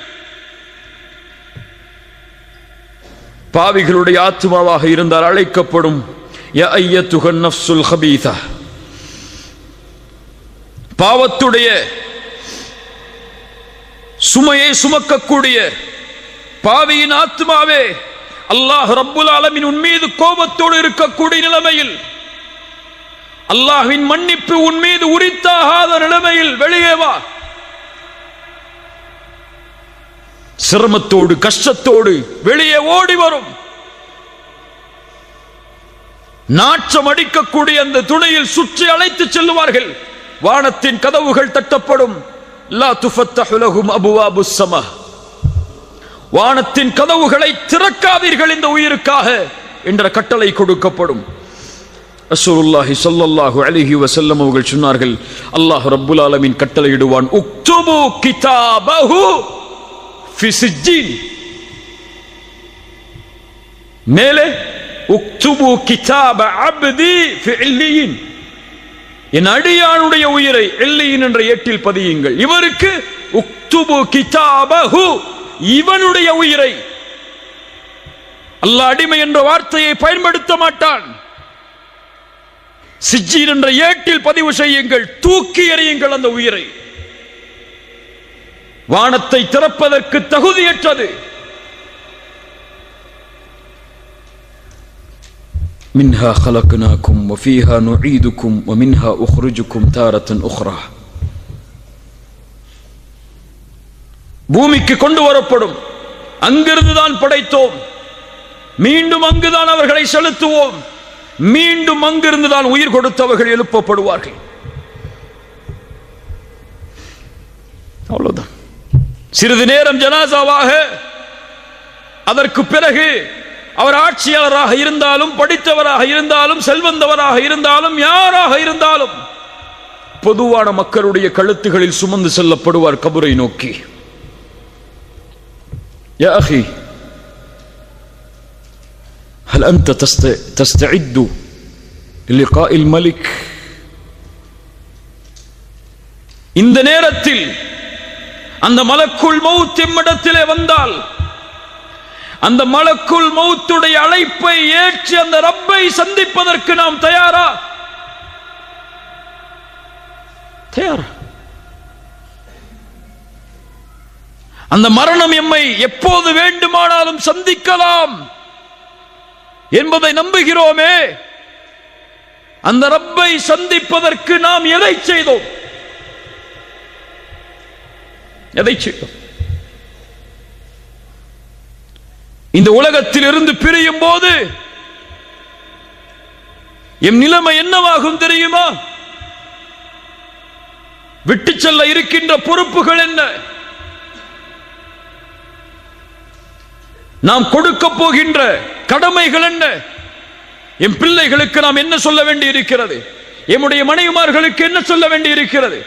பாவிகளுடைய ஆத்மாவாக இருந்தால் அழைக்கப்படும், யா அய்யத்துஹன் நஃப்ஸுல் ஹபீஸா, பாவத்துடைய சுமையை சுமக்கக்கூடிய பாவியின் ஆத்மாவே, அல்லாஹ் ரப்புல் ஆலமீன் உன் மீது கோபத்தோடு இருக்கக்கூடிய நிலைமையில், அல்லாஹ்வின் மன்னிப்பு உன் மீது உரித்தாகாத நிலைமையில் வெளியே வா. சிரமத்தோடு கஷ்டத்தோடு வெளியே ஓடி வரும். நாற்றம் அடிக்கக்கூடிய அந்த துணையில் சுற்றி அழைத்து செல்லுவார்கள். வானத்தின் கதவுகள் தட்டப்படும். லா துஃபத்தஹு லஹும் அபுவாபுஸ் ஸமா, வானத்தின் கதவுகளை திறக்காதீர்கள் இந்த உயிருக்காக என்ற கட்டளை கொடுக்கப்படும். ரசூலுல்லாஹி ஸல்லல்லாஹு அலைஹி வஸல்லம் அவர்கள் சொன்னார்கள், அல்லாஹ் ரப்புல் ஆலமீன் கட்டளையிடுவான், உக்துபு கிதாபஹு ஃபி சிஜ்ஜீன், மேலே உக்துபு கிதாப அப்தி ஃபி இல்லியின், என் அடியானுடைய உயிரை இல்லியின் என்ற ஏட்டில் பதியுங்கள். இவருக்கு உக்துபு கிதாபஹு, இவனுடைய உயிரை. அல்லாஹ் அடிமை என்ற வார்த்தையை பயன்படுத்த மாட்டான். சிஜ்ஜீன் என்ற ஏட்டில் பதிவு செய்யுங்கள், தூக்கி எறியுங்கள் அந்த உயிரை. வானத்தை திறப்பதற்கு தகுதியற்றது. மின்ஹா خلقناكم وفيها نعيدكم ومنها أخرجكم تارة أخرى. பூமிக்கு கொண்டு வரப்படும், அங்கிருந்து தான் படைத்தோம், மீண்டும் அங்குதான் அவர்களை செலுத்துவோம், மீண்டும் அங்கிருந்து தான் உயிர் கொடுத்தவர்கள் எழுப்பப்படுவார்கள். அவ்வளவுதான். சிறிது நேரம் ஜனாசாவாக, அதற்கு பிறகு அவர் ஆட்சியாளராக இருந்தாலும், படித்தவராக இருந்தாலும், செல்வந்தவராக இருந்தாலும், யாராக இருந்தாலும் பொதுவான மக்களுடைய கழுத்துகளில் சுமந்து செல்லப்படுவார் கபரை நோக்கி. யா அஹி هل أنت تستعد للقاء الملك؟ இந்த நேரத்தில் அந்த மலக்குல் மௌத் எம்மிடத்திலே வந்தால், அந்த மலக்குல் மௌத்துடைய அழைப்பை ஏற்று அந்த ரப்பை சந்திப்பதற்கு நாம் தயாரா? தயாரா? அந்த மரணம் எம்மை எப்போது வேண்டுமானாலும் சந்திக்கலாம் என்பதை நம்புகிறோமே. அந்த ரப்பை சந்திப்பதற்கு நாம் எதை செய்தோம்? எதை செய்தோம்? இந்த உலகத்தில் இருந்து பிரியும் போது எம் நிலைமை என்னவாகும் தெரியுமா? விட்டு செல்ல இருக்கின்ற பொறுப்புகள் என்ன? நாம் கொடுக்க போகின்ற கடமைகள் என்ன? என் பிள்ளைகளுக்கு நாம் என்ன சொல்ல வேண்டி இருக்கிறது? எம்முடைய மனைவிமார்களுக்கு என்ன சொல்ல வேண்டி இருக்கிறது?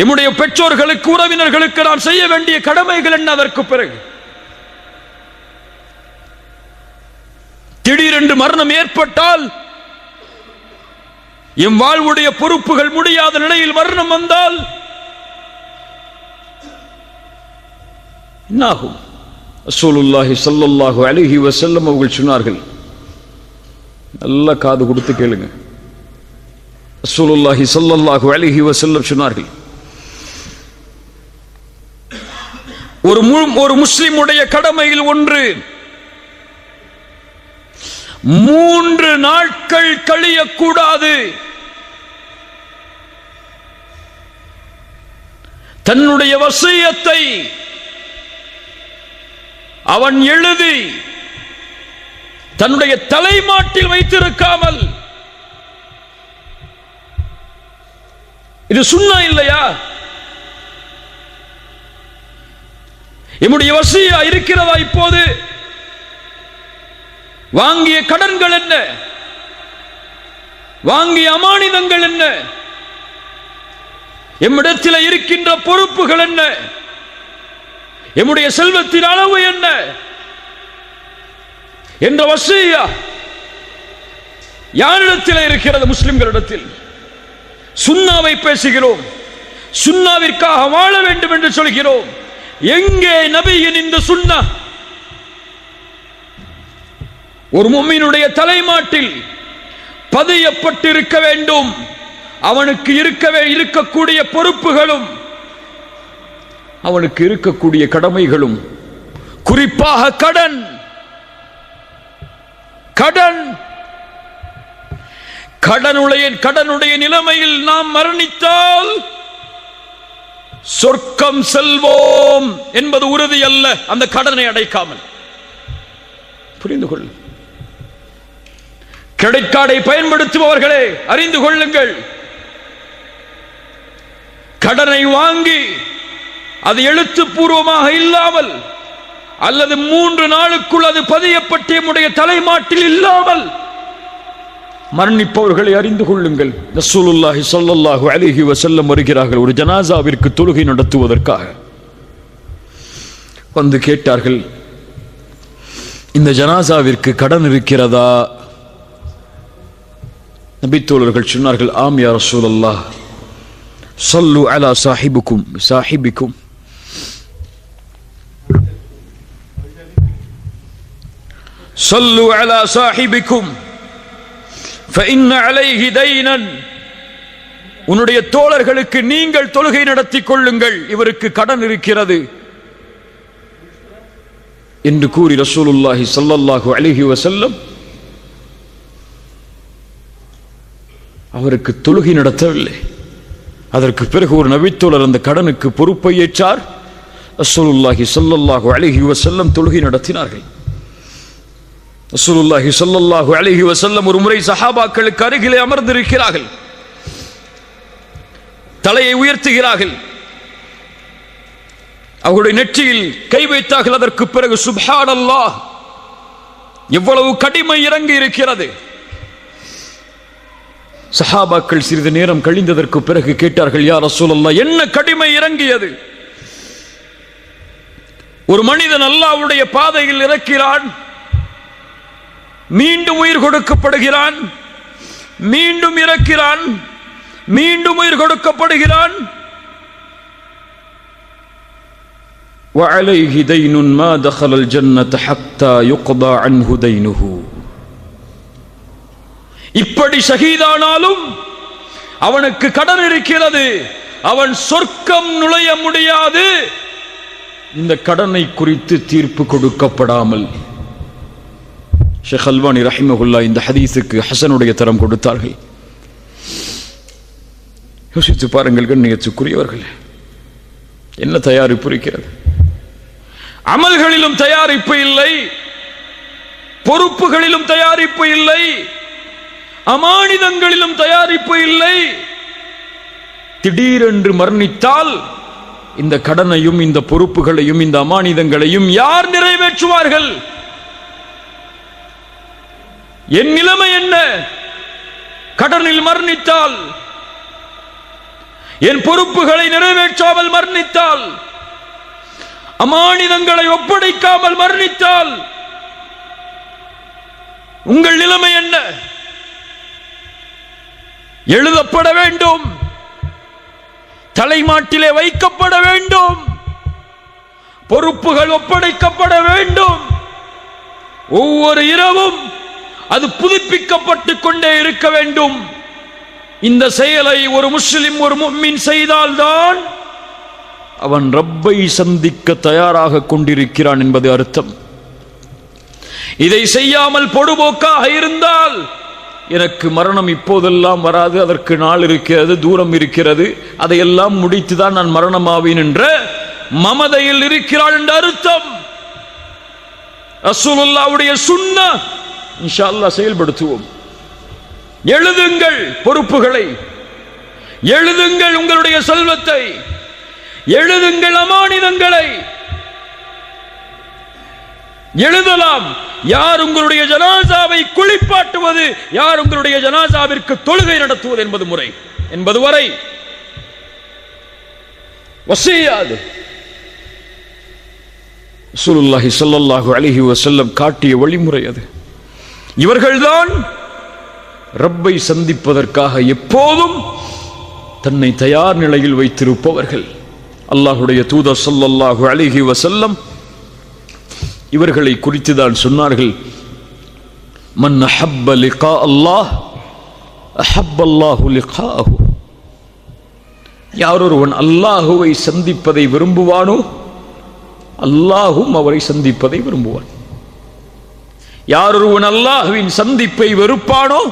எம்முடைய பெற்றோர்களுக்கு, உறவினர்களுக்கு நாம் செய்ய வேண்டிய கடமைகள் என்ன? அதற்கு பிறகு திடீரென்று மரணம் ஏற்பட்டால், எம் வாழ்வுடைய பொறுப்புகள் முடியாத நிலையில் மரணம் வந்தால் என்னாகும்? ரசூலுல்லாஹி ஸல்லல்லாஹு அலைஹி வஸல்லம் அவர்கள் சொன்னார்கள், நல்ல காது கொடுத்து கேளுங்க. ரசூலுல்லாஹி ஸல்லல்லாஹு அலைஹி வஸல்லம் சொன்னார்கள், ஒரு முஸ்லிமுடைய கடமையில் ஒன்று 3 நாட்கள் கழியக்கூடாது. தன்னுடைய வசியத்தை அவன் எழுதி தன்னுடைய தலைமாட்டில் வைத்திருக்காமல், இது சுன்னா இல்லையா? என்னுடைய வசியா இருக்கிறதா? இப்போது வாங்கிய கடன்கள் என்ன? வாங்கிய அமானிதங்கள் என்ன? எம்மிடத்தில் இருக்கின்ற பொறுப்புகள் என்ன? எம்முடைய செல்வத்தின் அளவு என்ன என்ற வசியா யாரிடத்தில் இருக்கிறது? முஸ்லிம்களிடத்தில். சுன்னாவை பேசுகிறோம், சுன்னாவிற்காக வாழ வேண்டும் என்று சொல்கிறோம். எங்கே நபியின் இந்த சுன்னா? ஒரு முஃமினுடைய தலைமாட்டில் பதியப்பட்டிருக்க வேண்டும். அவனுக்கு இருக்கக்கூடிய பொறுப்புகளும், அவனுக்கு இருக்கக்கூடிய கடமைகளும், குறிப்பாக கடன். கடனுடைய நிலைமையில் நாம் மரணித்தால் சொர்க்கம் செல்வோம் என்பது உறுதி அல்ல, அந்த கடனை அடைக்காமல். புரிந்து கொள். கிரெடிட் கார்டை பயன்படுத்துபவர்களே அறிந்து கொள்ளுங்கள், கடனை வாங்கி அது எழுத்துப்பூர்வமாக இல்லாமல் அல்லது 3 நாளுக்குள் அது பதியப்பட்ட நம்முடைய தலைமாட்டில் இல்லாமல் மரணிப்பவர்களை அறிந்து கொள்ளுங்கள். ரசூலுல்லாஹி ஸல்லல்லாஹு அலைஹி வஸல்லம் வருகிறார்கள் ஒரு ஜனாசாவிற்கு தொழுகை நடத்துவதற்காக. வந்து கேட்டார்கள், இந்த ஜனாசாவிற்கு கடன் இருக்கிறதா? நபித்தோழர்கள் சொன்னார்கள், ஆம் யா ரசூலல்லாஹ், ஸல்லு அலா சாஹிபிக்கும் ஸல்லு அலா சாஹிபிக்கும் ஃபஇன்ன அலைஹி தைனன். உன்னுடைய தோழர்களுக்கு நீங்கள் தொழுகை நடத்தி கொள்ளுங்கள், இவருக்கு கடன் இருக்கிறது என்று கூறி ரசூலுல்லாஹி ஸல்லல்லாஹு அலைஹி வஸல்லம் அவருக்கு தொழுகை நடத்தவில்லை. அதற்கு பிறகு ஒரு நபித்தோழர் அந்த கடனுக்கு பொறுப்பை ஏற்றார். ரசூலுல்லாஹி ஸல்லல்லாஹு அலைஹி வஸல்லம் தொழுகை நடத்தினார்கள். ரசூலுல்லாஹி ஸல்லல்லாஹு அலைஹி வஸல்லம் ஒரு முறை சஹாபாக்களுக்கு அருகிலே அமர்ந்திருக்கிறார்கள். தலையை உயர்த்துகிறார்கள். அவருடைய நெற்றியில் கை வைத்தார்கள். அதற்கு பிறகு சுப்ஹானல்லாஹ், எவ்வளவு கடிமை இறங்கி இருக்கிறது. சஹாபாக்கள் சிறிது நேரம் கழிந்ததற்கு பிறகு கேட்டார்கள், யா ரசூலல்லாஹ், என்ன கடிமை இறங்கியது? ஒரு மனிதன் அல்லாஹ்வுடைய பாதையில் இறக்கிறான், மீண்டும் உயிர் கொடுக்கப்படுகிறான், மீண்டும் இறக்கிறான், மீண்டும் உயிர் கொடுக்கப்படுகிறான். وعليه دين ما دخل الجنة حتى يقضى عنه دينه. இப்படி ஷஹீதானாலும் அவனுக்கு கடன் இருக்கிறது, அவன் சொர்க்கம் நுழைய முடியாது இந்த கடனை குறித்து தீர்ப்பு கொடுக்கப்படாமல். ஷேக் அல்பானி ரஹிமஹுல்லாஹ் இந்த ஹதீஸுக்கு ஹசனுடைய தரம் கொடுத்தார்கள். யோசித்து பாருங்கள் கண்ணியத்துக்குரியவர்கள், என்ன தயாரிப்பு இருக்கிறது? அமல்களிலும் தயாரிப்பு இல்லை, பொறுப்புகளிலும் தயாரிப்பு இல்லை, அமானிதங்களிலும் தயாரிப்பு இல்லை. திடீரென்று மரணித்தால் இந்த கடனையும் இந்த பொறுப்புகளையும் இந்த அமானிதங்களையும் யார் நிறைவேற்றுவார்கள்? என் நிலைமை என்ன? கடனில் மரணித்தால், என் பொறுப்புகளை நிறைவேற்றாமல் மரணித்தால், அமானிதங்களை ஒப்படைக்காமல் மரணித்தால் உங்கள் நிலைமை என்ன? எழுதப்பட வேண்டும், தலைமாட்டிலே வைக்கப்பட வேண்டும், பொறுப்புகள் ஒப்படைக்கப்பட வேண்டும். ஒவ்வொரு இரவும் அது புதுப்பிக்கப்பட்டுக் கொண்டே இருக்க வேண்டும். இந்த செயலை ஒரு முஸ்லிம், ஒரு முஃமின் செய்தால்தான் அவன் ரப்பை சந்திக்க தயாராக கொண்டிருக்கிறான் என்பது அர்த்தம். இதை செய்யாமல் பொடுபோக்காக இருந்தால், எனக்கு மரணம் இப்போதெல்லாம் வராது, அதற்கு நாள் இருக்கிறது, தூரம் இருக்கிறது, அதையெல்லாம் முடித்துதான் நான் மரணமாவேன் என்ற மமதையில் இருக்கிறான் என்ற அர்த்தம். ரசூலுல்லாஹ்வுடைய சுன்னah இன்ஷா அல்லாஹ் செயல்படுத்துவோம். எழுதுங்கள் பொறுப்புகளை, எழுதுங்கள் உங்களுடைய செல்வத்தை, எழுதுங்கள் அமானிதங்களை. எழுதலாம். யார் உங்களுடைய ஜனாசாவை குளிப்பாட்டுவது, யார் உங்களுடைய ஜனாசாவிற்கு தொழுகை நடத்துவது என்பது முறை என்பது வரை வசியாது. ரசூலுல்லாஹி ஸல்லல்லாஹு அலைஹி வஸல்லம் காட்டிய வழிமுறை அது. இவர்கள்தான் ரப்பை சந்திப்பதற்காக எப்போதும் தன்னை தயார் நிலையில் வைத்திருப்பவர்கள். அல்லாஹ்வுடைய தூதர் ஸல்லல்லாஹு அலைஹி வஸல்லம் இவர்களை குறித்து தான் சொன்னார்கள், மன் அஹப்ப லிகா அல்லாஹ் அஹப்ப அல்லாஹு லிகாஹு. யாரொருவன் அல்லாஹுவை சந்திப்பதை விரும்புவானோ அல்லாஹும் அவரை சந்திப்பதை விரும்புவான். யாரொருவன் அல்லாஹுவின் சந்திப்பை வெறுப்பானோ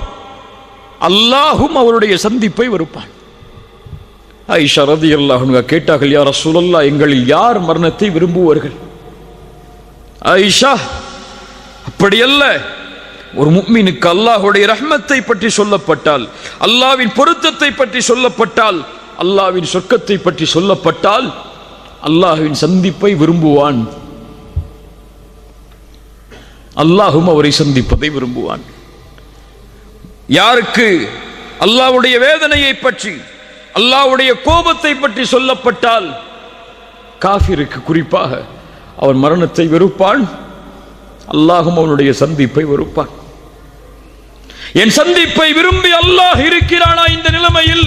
அல்லாஹும் அவருடைய சந்திப்பை வெறுப்பான். ஆயிஷா ரலியல்லாஹு அன்ஹா கேட்டார்கள், யா ரசூலல்லாஹ், எங்களில் யார் மரணத்தை விரும்புவார்கள்? ஆயிஷா, அப்படியல்ல, ஒரு முஃமினுக்கு அல்லாஹ்வுடைய ரஹ்மத்தை பற்றி சொல்லப்பட்டால், அல்லாஹ்வின் பொருத்தத்தை பற்றி சொல்லப்பட்டால், அல்லாஹ்வின் சொர்க்கத்தை பற்றி சொல்லப்பட்டால் அல்லாஹ்வின் சந்திப்பை விரும்புவான், அல்லாஹும் அவரை சந்திப்பதை விரும்புவான். யாருக்கு அல்லாஹ்வுடைய வேதனையை பற்றி, அல்லாஹ்வுடைய கோபத்தை பற்றி சொல்லப்பட்டால், காஃபிருக்கு குறிப்பாக அவன் மரணத்தை வெறுப்பான், அல்லாஹும் அவனுடைய சந்திப்பை வெறுப்பான். என் சந்திப்பை விரும்பி அல்லாஹ் இருக்கிறானா இந்த நிலைமையில்?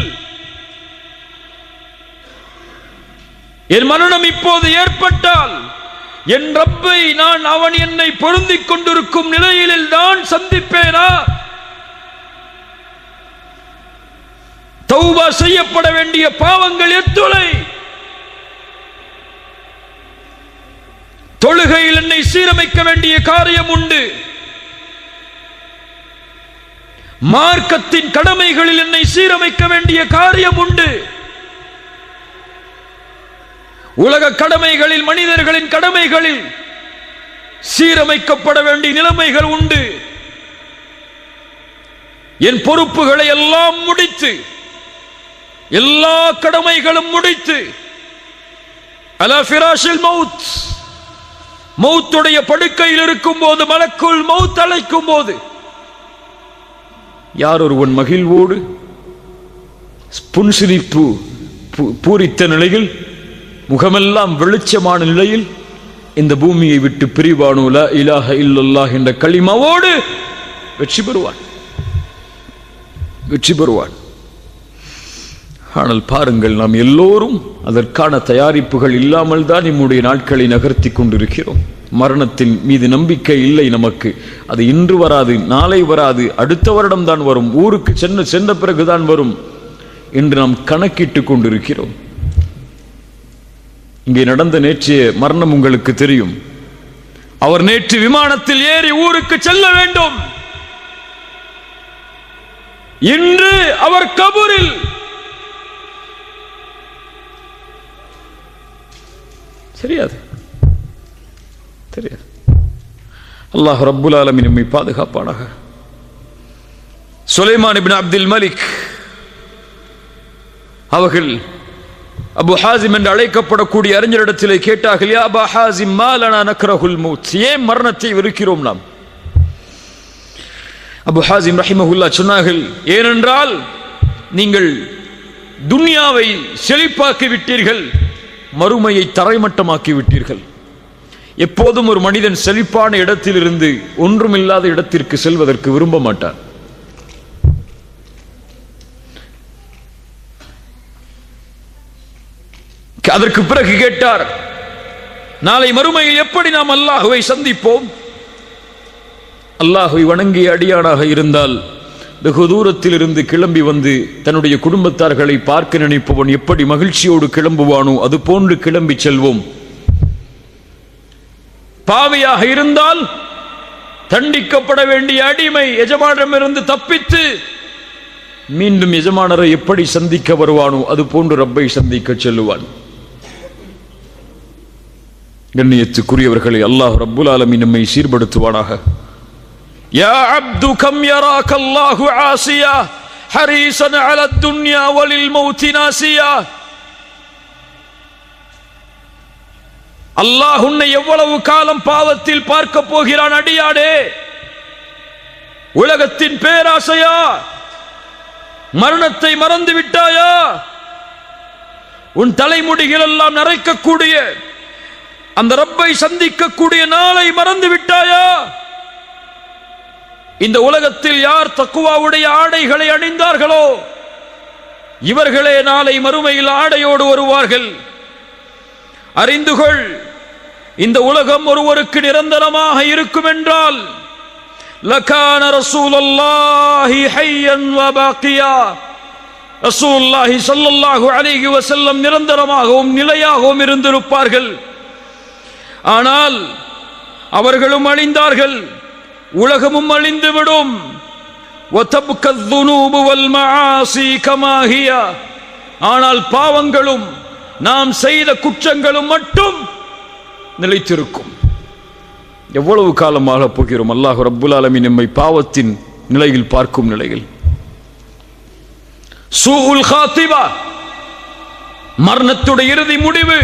என் மரணம் இப்போது ஏற்பட்டால் என் ரப்பை நான் அவன் என்னை பொருந்திக் கொண்டிருக்கும் நிலையில் நான் சந்திப்பேனா? தௌபா செய்யப்பட வேண்டிய பாவங்கள் எத்துணை. தொழுகையில் என்னை சீரமைக்க வேண்டிய காரியம் உண்டு. மார்க்கத்தின் கடமைகளில் என்னை சீரமைக்க வேண்டிய காரியம் உண்டு. உலக கடமைகளில், மனிதர்களின் கடமைகளில் சீரமைக்கப்பட வேண்டிய நிலைமைகள் உண்டு. என் பொறுப்புகளை எல்லாம் முடித்து, எல்லா கடமைகளும் முடித்து, அலா ஃபிராஷில் மௌத், மௌத்துடைய படுக்கையில் இருக்கும் போது, மலக்குல் மௌத் அழைக்கும் போது, யார் ஒருவன் மகிழ்வோடு புன்சிரிப்பு பூரித்த நிலையில், முகமெல்லாம் வெளிச்சமான நிலையில் இந்த பூமியை விட்டு பிரிவானோ, லா இலாஹ இல்லல்லாஹ் என்ற கலிமாவோடு வெற்றி பெறுவான், வெற்றி பெறுவான். ஆனால் பாருங்கள், நாம் எல்லோரும் அதற்கான தயாரிப்புகள் இல்லாமல் தான் நம்முடைய நாட்களை நகர்த்தி கொண்டிருக்கிறோம். மரணத்தின் மீது நம்பிக்கை இல்லை நமக்கு. அது இன்று வராது, நாளை வராது, அடுத்த வருடம் தான் வரும், ஊருக்கு சென்ற பிறகுதான் வரும் என்று நாம் கணக்கிட்டு கொண்டிருக்கிறோம். இங்கே நடந்த நேற்றைய மரணம் உங்களுக்கு தெரியும். அவர் நேற்று விமானத்தில் ஏறி ஊருக்கு செல்ல வேண்டும். இன்று அவர் கபூரில். தெரியாது, தெரியாது. அல்லாஹ் ரப்புல் ஆலமீன் நம்மை பாதுகாப்பானாக. சுலைமான் இப்னு அப்துல் மலிக் அவர்கள் அபு ஹாசிம் என்று அழைக்கப்படக்கூடிய அறிஞரிடத்திலே கேட்டார்கள், யா அபா ஹாசிம் மா லனா நக்ரஹுல் மௌத், ஏன் மரணத்தை வெறுக்கிறோம் நாம்? அபு ஹாசிம் ரஹிமஹுல்லாஹ் சொன்னார்கள், ஏனென்றால் நீங்கள் துன்யாவை செழிப்பாக்கி விட்டீர்கள், மறுமையை தரைமட்டமாக்கி விட்டீர்கள். எப்போதும் ஒரு மனிதன் செழிப்பான இடத்திலிருந்து ஒன்றுமில்லாத இடத்திற்கு செல்வதற்கு விரும்ப மாட்டான். அதற்கு பிறகு கேட்டார், நாளை மறுமையில் எப்படி நாம் அல்லாஹுவை சந்திப்போம்? அல்லாஹுவை வணங்கிய அடியானாக இருந்தால் வெகு தூரத்தில் இருந்து கிளம்பி வந்து தன்னுடைய குடும்பத்தார்களை பார்க்க நினைப்பவன் எப்படி மகிழ்ச்சியோடு கிளம்புவானோ அது போன்று கிளம்பி செல்வோம். பாவியாக இருந்தால் தண்டிக்கப்பட வேண்டிய அடிமை எஜமானரிடமிருந்து தப்பித்து மீண்டும் எஜமானரை எப்படி சந்திக்க வருவானோ அது போன்று ரப்பை சந்திக்க செல்லுவான். கண்ணியத்துக்குரியவர்களை, அல்லாஹ் ரப்புல் ஆலமீன் நம்மை சீர்படுத்துவானாக. யா அப்து கம் யராக அல்லாஹு ஆசியா ஹரீஸன் அலா துன்யா வலில் மௌத் நாசியா. அல்லாஹ் உன்னை எவ்வளவு காலம் பாவத்தில் பார்க்க போகிறான் அடியாடே? உலகத்தின் பேராசையா? மரணத்தை மறந்து விட்டாயா? உன் தலைமுடிகள் எல்லாம் நரைக்கக்கூடிய அந்த ரப்பை சந்திக்கக்கூடிய நாளை மறந்து விட்டாயா? இந்த உலகத்தில் யார் தக்குவாவுடைய ஆடைகளை அணிந்தார்களோ இவர்களே நாளை மறுமையில் ஆடையோடு வருவார்கள். அறிந்துகொள், இந்த உலகம் ஒருவருக்கு நிரந்தரமாக இருக்கும் என்றால் லகான ரசூலுல்லாஹி ஹய்யன் வ பாக்கியா, ரசூலுல்லாஹி ஸல்லல்லாஹு அலைஹி வஸல்லம் நிரந்தரமாகவும் நிலையாகவும் இருந்திருப்பார்கள். ஆனால் அவர்களும் அழிந்தார்கள், உலகமும் அழிந்துவிடும். وَتَبْقَى الذُّنُوبُ وَالْمَعَاصِي كَمَا هِيَ. ஆனால் பாவங்களும் நாம் செய்த குற்றங்களும் மட்டும் நிலைத்திருக்கும். எவ்வளவு காலமாக போகிறோம்? அல்லாஹ் ரப்புல் ஆலமீன் நம்மை பாவத்தின் நிலையில் பார்க்கும் நிலையில். சூஉல் காத்திபா, மரணத்துடைய இறுதி முடிவு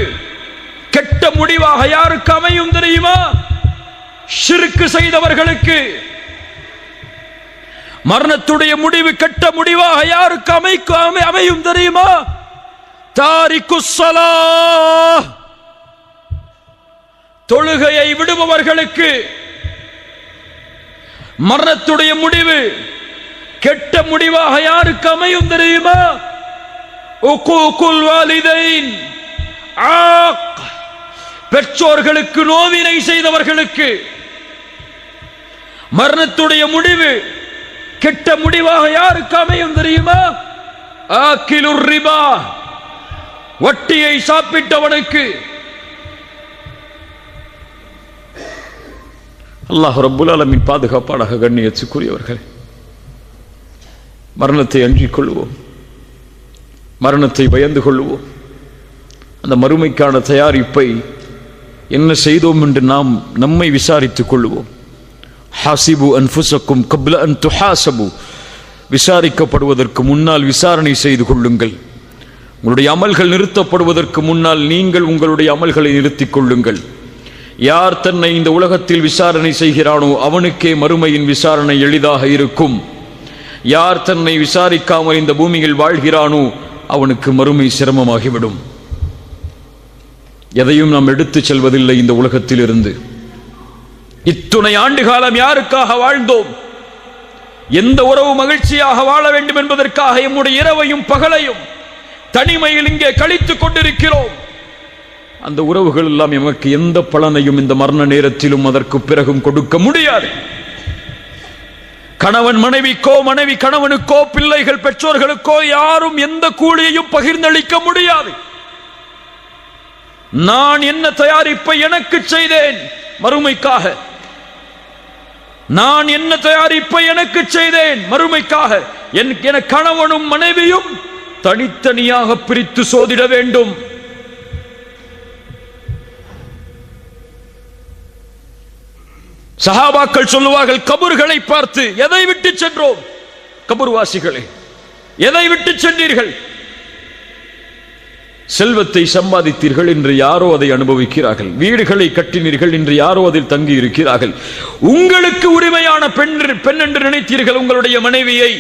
கெட்ட முடிவாக யாருக்கு அமையும் தெரியுமா? ஷிர்க் செய்தவர்களுக்கு. மரணத்துடைய முடிவு கெட்ட முடிவாக யாருக்கு அமையும் தெரியுமா? தாரிக்குஸ் ஸலாஹ், தொழுகையை விடுபவர்களுக்கு மரணத்துடைய முடிவு கெட்ட முடிவாக யாருக்கு அமையும் தெரியுமா? உக்கூகுல் வாலிதைன், பெற்றோர்களுக்கு நோவினை செய்தவர்களுக்கு மரணத்துடைய முடிவு கெட்ட முடிவாக யாருக்கு அமையும் தெரியுமா? ஆக்கிலுர் ரிபா, வட்டியை சாப்பிட்டவனுக்கு. அல்லாஹ் ரப்புல் ஆலமீன் பாதுகாப்பானாக. கண்ணியத்துக்குரியவர்களே, மரணத்தை அஞ்சிக் கொள்வோம், மரணத்தை பயந்து கொள்வோம். அந்த மறுமைக்கான தயாரிப்பை என்ன செய்தோம் என்று நாம் நம்மை விசாரித்துக் கொள்வோம். ஹாசிபு அன்ஃபுஸக்கும் கப்ல அன் துஹாசபு, விசாரிக்கப்படுவதற்கு முன்னால் விசாரணை செய்து கொள்ளுங்கள். உங்களுடைய அமல்கள் நிறுத்தப்படுவதற்கு முன்னால் நீங்கள் உங்களுடைய அமல்களை நிறுத்திக் கொள்ளுங்கள். யார் தன்னை இந்த உலகத்தில் விசாரணை செய்கிறானோ அவனுக்கே மறுமையின் விசாரணை எளிதாக இருக்கும். யார் தன்னை விசாரிக்காமல் இந்த பூமியில் வாழ்கிறானோ அவனுக்கு மறுமை சிரமமாகிவிடும். எதையும் நாம் எடுத்துச் செல்வதில்லை இந்த உலகத்தில் இருந்து. இத்துணை ஆண்டு காலம் யாருக்காக வாழ்ந்தோம்? எந்த உறவு மகிழ்ச்சியாக வாழ வேண்டும் என்பதற்காக எம்முடைய இரவையும் பகலையும் தனிமையில் இங்கே கழித்துக் கொண்டிருக்கிறோம். அந்த உறவுகள் எல்லாம் எமக்கு எந்த பலனையும் இந்த மரண நேரத்திலும் அதற்கு பிறகும் கொடுக்க முடியாது. கணவன் மனைவிக்கோ, மனைவி கணவனுக்கோ, பிள்ளைகள் பெற்றோர்களுக்கோ யாரும் எந்த கூலியையும் பகிர்ந்தளிக்க முடியாது. நான் என்ன தயாரிப்பை எனக்கு செய்தேன் மறுமைக்காக? நான் என்ன தயாரிப்பை எனக்கு செய்தேன் மறுமைக்காக? என கணவனும் மனைவியும் தனித்தனியாக பிரித்து சோதிட வேண்டும். சஹாபாக்கள் சொல்லுவார்கள், கபர்களை பார்த்து, எதை விட்டு சென்றோம்? கபர்வாசிகளே, எதை விட்டு சென்றீர்கள்? செல்வத்தை சம்பாதித்தீர்கள், இன்று யாரோ அதை அனுபவிக்கிறார்கள். வீடுகளை கட்டினீர்கள், இன்று யாரோ அதில் தங்கி இருக்கிறார்கள். உங்களுக்கு உரிமையான பெண் என்று நினைத்தீர்கள் உங்களுடைய மனைவியை.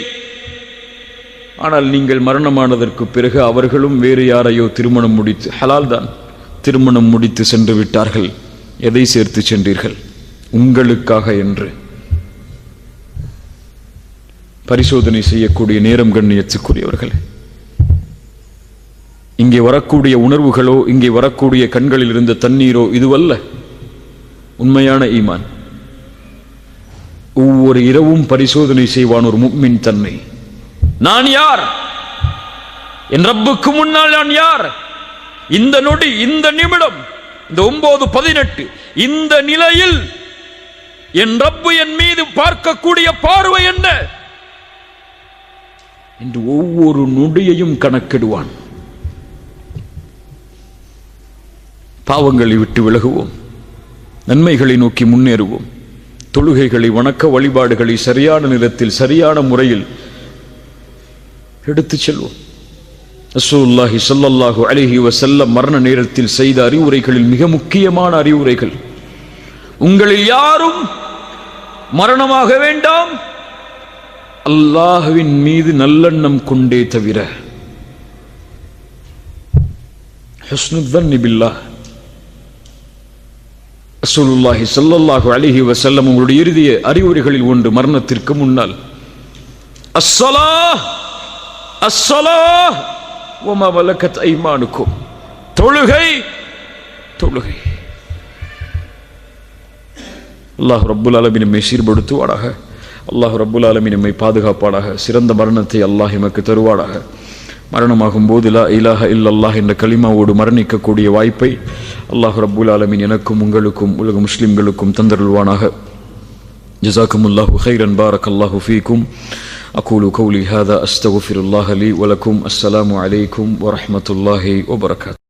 ஆனால் நீங்கள் மரணமானதற்கு பிறகு அவர்களும் வேறு யாரையோ திருமணம் முடித்து, ஹலால் தான், திருமணம் முடித்து சென்று விட்டார்கள். எதை சேர்த்து சென்றீர்கள்? உங்களுக்காக என்று பரிசோதனை செய்யக்கூடிய நேரம். கண்ணியத்துக்குரியவர்களே, இங்கே வரக்கூடிய உணர்வுகளோ, இங்கே வரக்கூடிய கண்களில் இருந்த தண்ணீரோ இதுவல்ல உண்மையான ஈமான். ஒவ்வொரு இரவும் பரிசோதனை செய்வான் ஒரு முஃமின் தன்னை. நான் யார்? என் ரப்புக்கு முன்னால் நான் யார்? இந்த நொடி, இந்த நிமிடம், இந்த 9:18 இந்த நிலையில் என் ரப்பு என் மீது பார்க்கக்கூடிய பார்வை என்ன என்று ஒவ்வொரு நொடியையும் கணக்கிடுவான். பாவங்களை விட்டு விலகுவோம், நன்மைகளை நோக்கி முன்னேறுவோம். தொழுகைகளை, வணக்க வழிபாடுகளை சரியான நேரத்தில் சரியான முறையில் எடுத்துச் செல்வோம். ரசூலுல்லாஹி ஸல்லல்லாஹு அலைஹி வஸல்லம் மரண நேரத்தில் செய்த அறிவுரைகளில் மிக முக்கியமான அறிவுரைகள், உங்களில் யாரும் மரணமாக வேண்டாம் அல்லாஹ்வின் மீது நல்லெண்ணம் கொண்டே தவிர. ஹுஸ்னுல் ظن பில்லாஹ். ரசூலுல்லாஹி ஸல்லல்லாஹு அலைஹி வஸல்லம் உங்களுடைய இறுதி அறிவுரைகளில் ஒன்று, மரணத்திற்கு முன்னால் அஸ்ஸலாஹ் அஸ்ஸலாஹ் வமா மலக்கத் ஐமானுக்கும், தொழுகை தொழுகை. அல்லாஹ் ரப்புல் ஆலமீன் நம்மை சீர்படுத்துவானாக. அல்லாஹ் ரப்புல் ஆலமீன் நம்மை பாதுகாப்பானாக. சிறந்த மரணத்தை அல்லாஹ் எமக்கு தருவானாக. மரணமாகும் போது லா இலாஹ இல்லல்லாஹ் என்ற கலிமாவோடு மரணிக்கக்கூடிய வாய்ப்பை அல்லாஹ் ரப்புல் ஆலமீன் எனக்கும் உங்களுக்கும் உலக முஸ்லிம்களுக்கும் தந்தருள்வானாக. ஜஸாக்குமுல்லாஹு கைரன், பாரக்கல்லாஹு ஃபீக்கும். அகூலு கௌலி ஹாதா அஸ்தக்ஃபிருல்லாஹ லீ வலக்கும். அஸ்ஸலாமு அலைக்கும் வரஹ்மத்துல்லாஹி வபரகாத்துஹு.